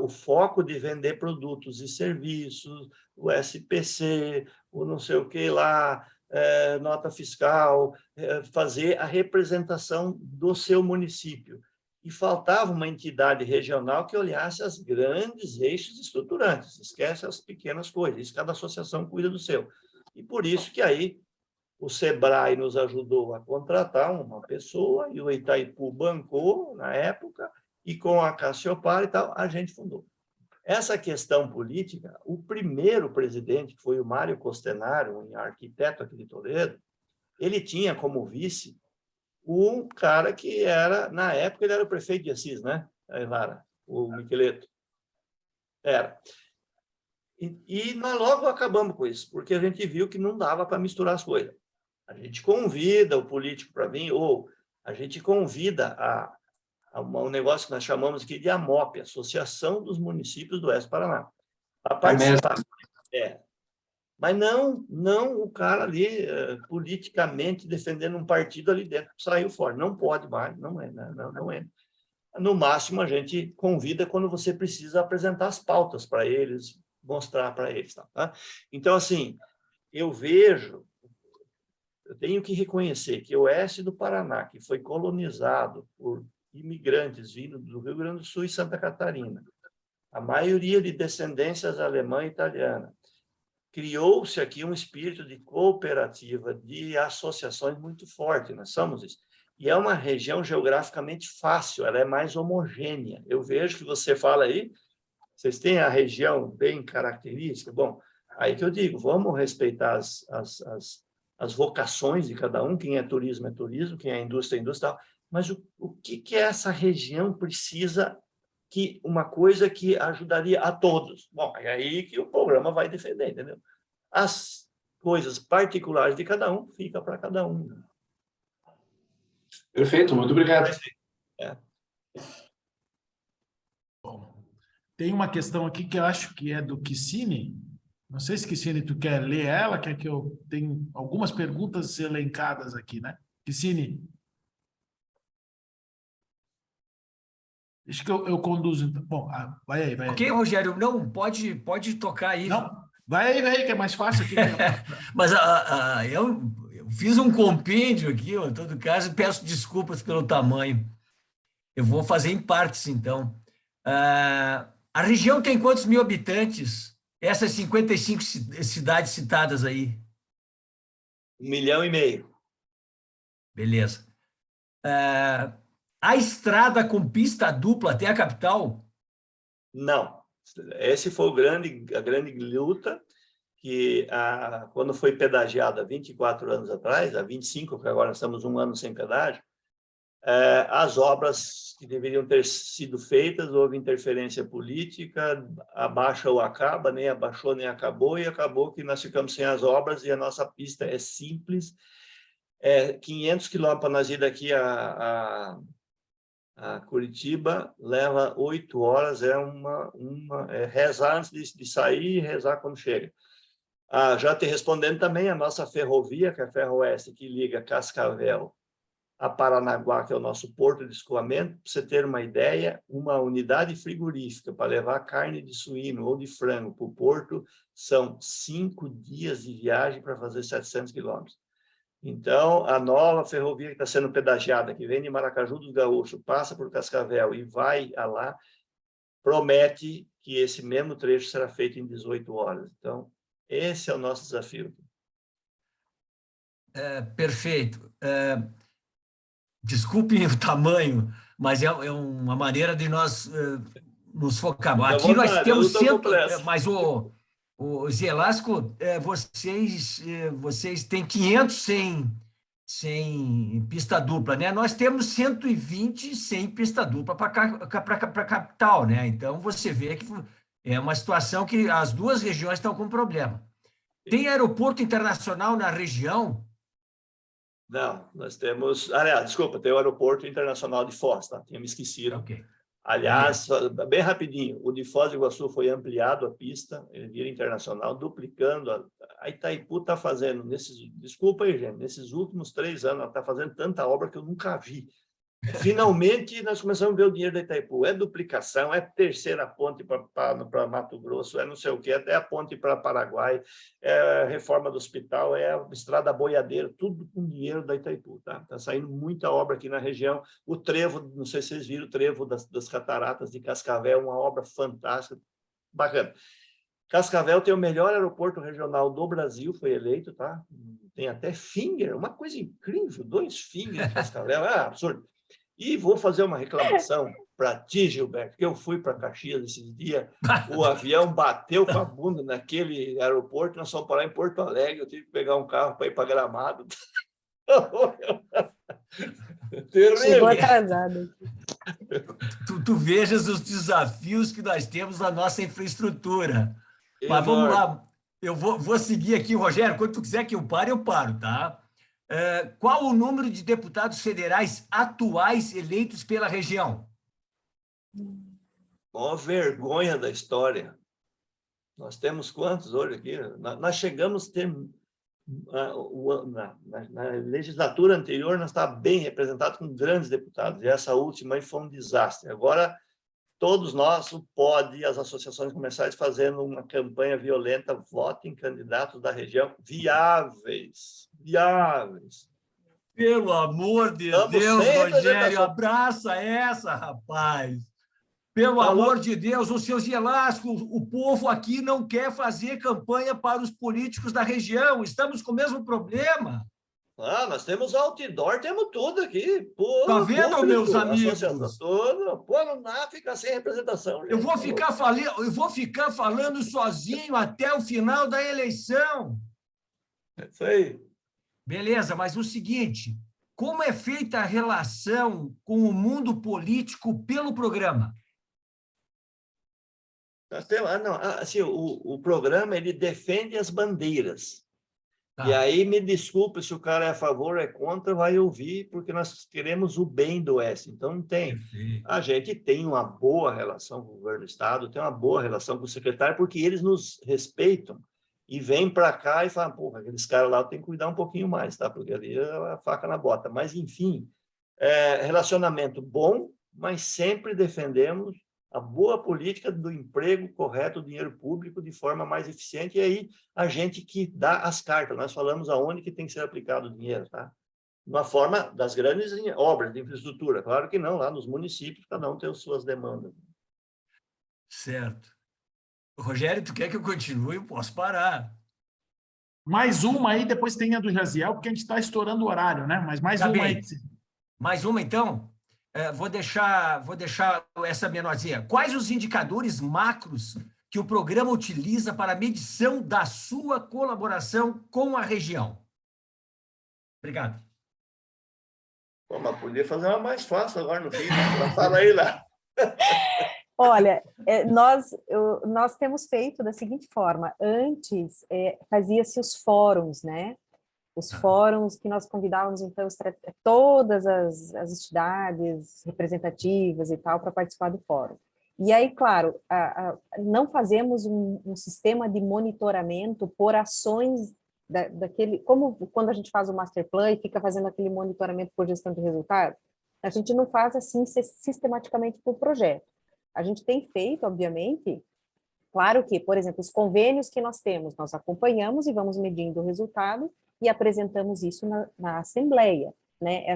[SPEAKER 18] o foco de vender produtos e serviços, o SPC, o não sei o que lá, nota fiscal, fazer a representação do seu município. E faltava uma entidade regional que olhasse as grandes eixos estruturantes, esquece as pequenas coisas, isso cada associação cuida do seu. E por isso que aí o SEBRAE nos ajudou a contratar uma pessoa, e o Itaipu bancou na época, e com a Cassiopar e tal, a gente fundou. Essa questão política, o primeiro presidente, que foi o Mário Costenaro, um arquiteto aqui de Toledo, ele tinha como vice um cara que era, na época, ele era o prefeito de Assis, né, Lara? O Miqueleto. Era. E nós logo acabamos com isso, porque a gente viu que não dava para misturar as coisas. A gente convida o político para vir, ou a gente convida um negócio que nós chamamos aqui de AMOP, Associação dos Municípios do Oeste do Paraná, para participar. Mas não o cara ali, politicamente, defendendo um partido ali dentro, saiu fora. Não pode mais, não é. No máximo, a gente convida quando você precisa apresentar as pautas para eles, mostrar para eles. Tá? Então, assim, eu tenho que reconhecer que o oeste do Paraná, que foi colonizado por imigrantes vindos do Rio Grande do Sul e Santa Catarina, a maioria de descendências alemã e italiana, criou-se aqui um espírito de cooperativa, de associações muito forte, nós somos isso. E é uma região geograficamente fácil, ela é mais homogênea. Eu vejo que você fala aí, vocês têm a região bem característica, bom, aí que eu digo, vamos respeitar as vocações de cada um, quem é turismo, quem é indústria, mas o que essa região precisa, que uma coisa que ajudaria a todos? Bom, é aí que o programa vai defender, entendeu? As coisas particulares de cada um, fica para cada um.
[SPEAKER 4] Perfeito, muito obrigado.
[SPEAKER 2] Bom, tem uma questão aqui que eu acho que é do Kissini. Não sei se, Kissini, tu quer ler ela, quer que eu tenha algumas perguntas elencadas aqui, né? Kissini. Deixa que eu conduzo. Então. Bom, vai aí.
[SPEAKER 10] Ok, Rogério, não, pode tocar aí.
[SPEAKER 2] Não, vai aí, que é mais fácil aqui.
[SPEAKER 10] Mas eu fiz um compêndio aqui, em todo caso, peço desculpas pelo tamanho. Eu vou fazer em partes, então. A região tem quantos mil habitantes? Essas 55 cidades citadas aí?
[SPEAKER 18] 1,5 milhão.
[SPEAKER 10] Beleza. A estrada com pista dupla até a capital?
[SPEAKER 18] Não. Esse foi a grande luta, que quando foi pedagiada há 24 anos atrás, há 25, porque agora estamos um ano sem pedágio, as obras que deveriam ter sido feitas, houve interferência política, abaixa ou acaba, nem abaixou nem acabou, e acabou que nós ficamos sem as obras, e a nossa pista é simples, 500 quilômetros para nós ir daqui a Curitiba, leva 8 horas, rezar antes de sair e rezar quando chega. Já te respondendo também, a nossa ferrovia, que é a Ferroeste, que liga Cascavel a Paranaguá, que é o nosso porto de escoamento, para você ter uma ideia, uma unidade frigorífica para levar carne de suíno ou de frango para o porto, são 5 dias de viagem para fazer 700 quilômetros. Então, a nova ferrovia que está sendo pedagiada, que vem de Maracaju dos Gaúchos, passa por Cascavel e vai a lá, promete que esse mesmo trecho será feito em 18 horas. Então, esse é o nosso desafio.
[SPEAKER 10] Perfeito. Desculpem o tamanho, mas é uma maneira de nós nos focarmos. Aqui nós temos mas O Zielasco, vocês têm 500 sem pista dupla, né? Nós temos 120 sem pista dupla para a capital, né? Então, você vê que é uma situação que as duas regiões estão com problema. Tem aeroporto internacional na região?
[SPEAKER 18] Não, nós temos... Aliás, desculpa, tem o Aeroporto Internacional de Foz, tá? Tinha me esquecido.
[SPEAKER 10] Okay.
[SPEAKER 18] Aliás, bem rapidinho, o de Foz do Iguaçu foi ampliado a pista, ele vira internacional, duplicando. A Itaipu está fazendo, desculpa aí, gente, nesses últimos 3 anos, ela está fazendo tanta obra que eu nunca vi. Finalmente, nós começamos a ver o dinheiro da Itaipu. É duplicação, é terceira ponte para Mato Grosso, é não sei o quê, até a ponte para Paraguai, é a reforma do hospital, é a estrada boiadeira, tudo com dinheiro da Itaipu. Tá saindo muita obra aqui na região. O trevo, não sei se vocês viram, o trevo das cataratas de Cascavel, uma obra fantástica, bacana. Cascavel tem o melhor aeroporto regional do Brasil, foi eleito, tá? Tem até finger, uma coisa incrível, 2 fingers de Cascavel, é absurdo. E vou fazer uma reclamação para ti, Gilberto, que eu fui para Caxias esses dias, o avião bateu com a bunda naquele aeroporto, nós fomos parar em Porto Alegre, eu tive que pegar um carro para ir para Gramado.
[SPEAKER 19] Chegou atrasado.
[SPEAKER 10] Tu vejas os desafios que nós temos na nossa infraestrutura. Mas vamos lá, eu vou seguir aqui, Rogério, quando tu quiser que eu paro, tá? Qual o número de deputados federais atuais eleitos pela região?
[SPEAKER 18] Mó vergonha da história. Nós temos quantos hoje aqui? Nós chegamos a ter... Na legislatura anterior, nós estávamos bem representados com grandes deputados, e essa última aí foi um desastre. Agora, todos nós, o POD, as associações comerciais, fazendo uma campanha violenta, votem candidatos da região viáveis.
[SPEAKER 10] Pelo amor de Deus, Rogério, abraça essa, rapaz. Pelo amor de Deus, o seu Zielasco, o povo aqui não quer fazer campanha para os políticos da região. Estamos com o mesmo problema.
[SPEAKER 18] Nós temos outdoor, temos tudo aqui.
[SPEAKER 10] Tá vendo, público, meus amigos?
[SPEAKER 18] Pô, não dá, fica sem representação. Gente.
[SPEAKER 10] Eu vou ficar falando sozinho até o final da eleição.
[SPEAKER 18] É isso aí.
[SPEAKER 10] Beleza, mas o seguinte, como é feita a relação com o mundo político pelo programa?
[SPEAKER 18] Nós temos, assim, o programa ele defende as bandeiras. E aí, me desculpe se o cara é a favor ou é contra, vai ouvir, porque nós queremos o bem do Oeste. Então, a gente tem uma boa relação com o governo do Estado, tem uma boa relação com o secretário, porque eles nos respeitam e vêm para cá e falam, porra, aqueles caras lá tem que cuidar um pouquinho mais, tá? Porque ali é a faca na bota. Mas, enfim, relacionamento bom, mas sempre defendemos a boa política do emprego correto, do dinheiro público de forma mais eficiente, e aí a gente que dá as cartas, nós falamos aonde que tem que ser aplicado o dinheiro, tá? Uma forma das grandes obras de infraestrutura, claro que não, lá nos municípios, cada um tem as suas demandas.
[SPEAKER 10] Certo. Rogério, tu quer que eu continue? Eu posso parar.
[SPEAKER 2] Mais uma aí, depois tem a do Jaziel, porque a gente está estourando o horário, né? Mas mais uma aí.
[SPEAKER 10] Mais uma, então? Vou deixar essa menorzinha. Quais os indicadores macros que o programa utiliza para a medição da sua colaboração com a região? Obrigado.
[SPEAKER 18] Pô, mas podia fazer uma mais fácil agora no fim. Fala aí lá.
[SPEAKER 19] Olha, nós temos feito da seguinte forma. Antes, fazia-se os fóruns, né? Os fóruns que nós convidávamos, então, todas as entidades representativas e tal para participar do fórum. E aí, claro, não fazemos um sistema de monitoramento por ações daquele... Como quando a gente faz o master plan e fica fazendo aquele monitoramento por gestão de resultado, a gente não faz assim sistematicamente por projeto. A gente tem feito, obviamente... Claro que, por exemplo, os convênios que nós temos, nós acompanhamos e vamos medindo o resultado e apresentamos isso na Assembleia, né?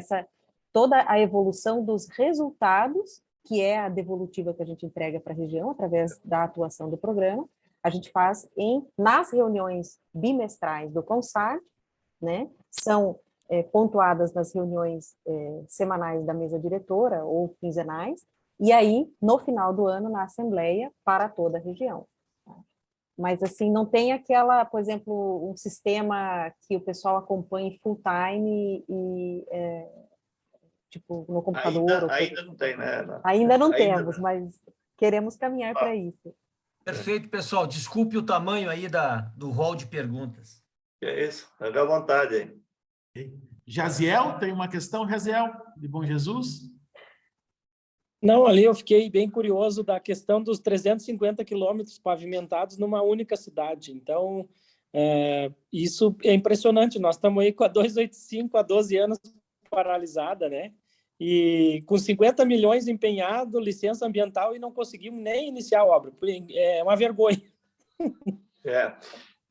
[SPEAKER 19] Toda a evolução dos resultados, que é a devolutiva que a gente entrega para a região, através da atuação do programa, a gente faz nas reuniões bimestrais do CONSAG, né? São pontuadas nas reuniões semanais da mesa diretora ou quinzenais, e aí, no final do ano, na Assembleia, para toda a região. Mas, assim, não tem aquela, por exemplo, um sistema que o pessoal acompanhe full time e tipo, no computador.
[SPEAKER 18] Ainda não tem, né?
[SPEAKER 19] Ainda não temos, mas queremos caminhar para isso.
[SPEAKER 10] Perfeito, pessoal. Desculpe o tamanho aí do rol de perguntas.
[SPEAKER 18] É isso, fica à vontade aí.
[SPEAKER 2] Jaziel, tem uma questão, Jaziel, de Bom Jesus?
[SPEAKER 12] Não, ali eu fiquei bem curioso da questão dos 350 quilômetros pavimentados numa única cidade. Então, isso é impressionante. Nós estamos aí com a 285 há 12 anos paralisada, né? E com 50 milhões empenhado, licença ambiental, e não conseguimos nem iniciar a obra. É uma vergonha.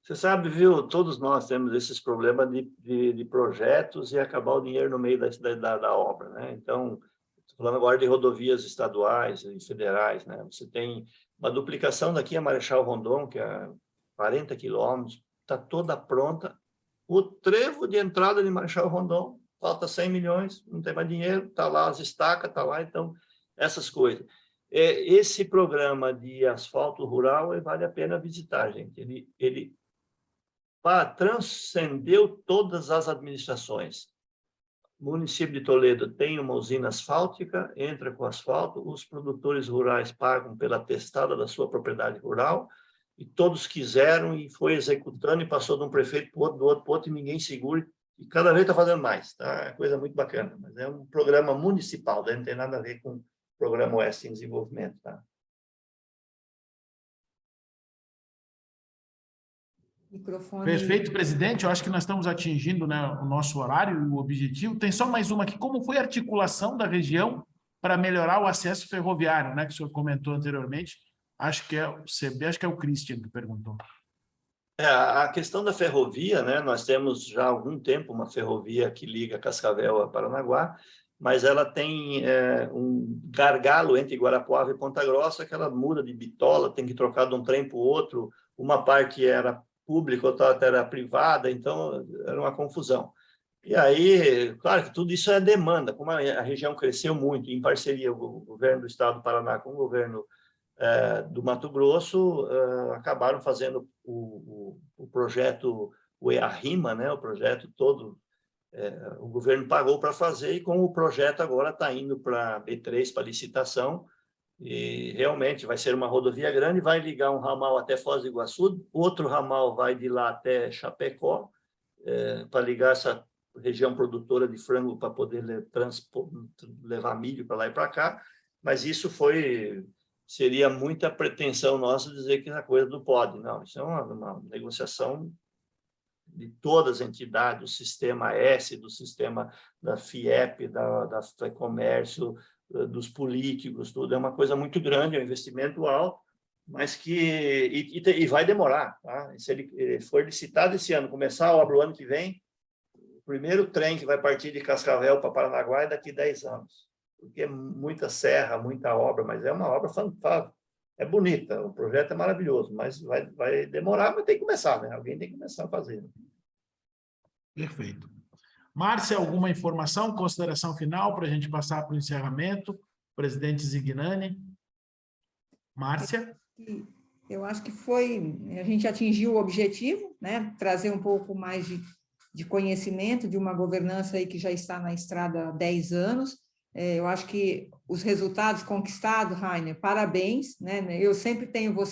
[SPEAKER 18] Você sabe, viu, todos nós temos esses problemas de projetos e acabar o dinheiro no meio da obra, né? Então, estou falando agora de rodovias estaduais e federais, né? Você tem uma duplicação daqui a Marechal Rondon, que é 40 quilômetros, está toda pronta. O trevo de entrada de Marechal Rondon, falta 100 milhões, não tem mais dinheiro, está lá as estacas, está lá, então, essas coisas. Esse programa de asfalto rural vale a pena visitar, gente. Ele transcendeu todas as administrações. O município de Toledo tem uma usina asfáltica, entra com asfalto, os produtores rurais pagam pela atestada da sua propriedade rural, e todos quiseram, e foi executando, e passou de um prefeito para o outro, do outro para o outro, e ninguém segura, e cada vez está fazendo mais, tá? É coisa muito bacana, mas é um programa municipal, não tem nada a ver com o Programa Oeste em Desenvolvimento, tá?
[SPEAKER 3] Microfone.
[SPEAKER 2] Perfeito, presidente. Eu acho que nós estamos atingindo, né, o nosso horário, o objetivo. Tem só mais uma aqui. Como foi a articulação da região para melhorar o acesso ferroviário, né, que o senhor comentou anteriormente? Acho que é o CB, acho que é o Christian que perguntou.
[SPEAKER 18] A questão da ferrovia, né, nós temos já há algum tempo uma ferrovia que liga Cascavel a Paranaguá, mas ela tem um gargalo entre Guarapuava e Ponta Grossa, que ela muda de bitola, tem que trocar de um trem para o outro, uma parte era pública, outra era privada, então era uma confusão. E aí, claro que tudo isso é demanda, como a região cresceu muito, em parceria o governo do estado do Paraná com o governo do Mato Grosso, acabaram fazendo o projeto, o EARIMA, né, o projeto todo, o governo pagou para fazer, e com o projeto agora está indo para B3, para licitação, e realmente vai ser uma rodovia grande, vai ligar um ramal até Foz do Iguaçu, outro ramal vai de lá até Chapecó, para ligar essa região produtora de frango para poder levar milho para lá e para cá, mas isso seria muita pretensão nossa dizer que é coisa do POD, não, isso é uma negociação de todas as entidades, do Sistema S, do sistema da FIEP, da FEComércio, dos políticos, tudo, é uma coisa muito grande, é um investimento alto, mas que vai demorar, tá? Se ele for licitado esse ano, começar a obra o ano que vem, o primeiro trem que vai partir de Cascavel para Paranaguá é daqui a 10 anos, porque é muita serra, muita obra, mas é uma obra fantástica, é bonita, o projeto é maravilhoso, mas vai demorar, mas tem que começar, né? Alguém tem que começar a fazer.
[SPEAKER 2] Perfeito. Márcia, alguma informação, consideração final para a gente passar para o encerramento? Presidente Zignani. Márcia?
[SPEAKER 3] Eu acho que a gente atingiu o objetivo, né? Trazer um pouco mais de conhecimento de uma governança aí que já está na estrada há 10 anos. Eu acho que os resultados conquistados, Rainer, parabéns, né? Eu sempre tenho você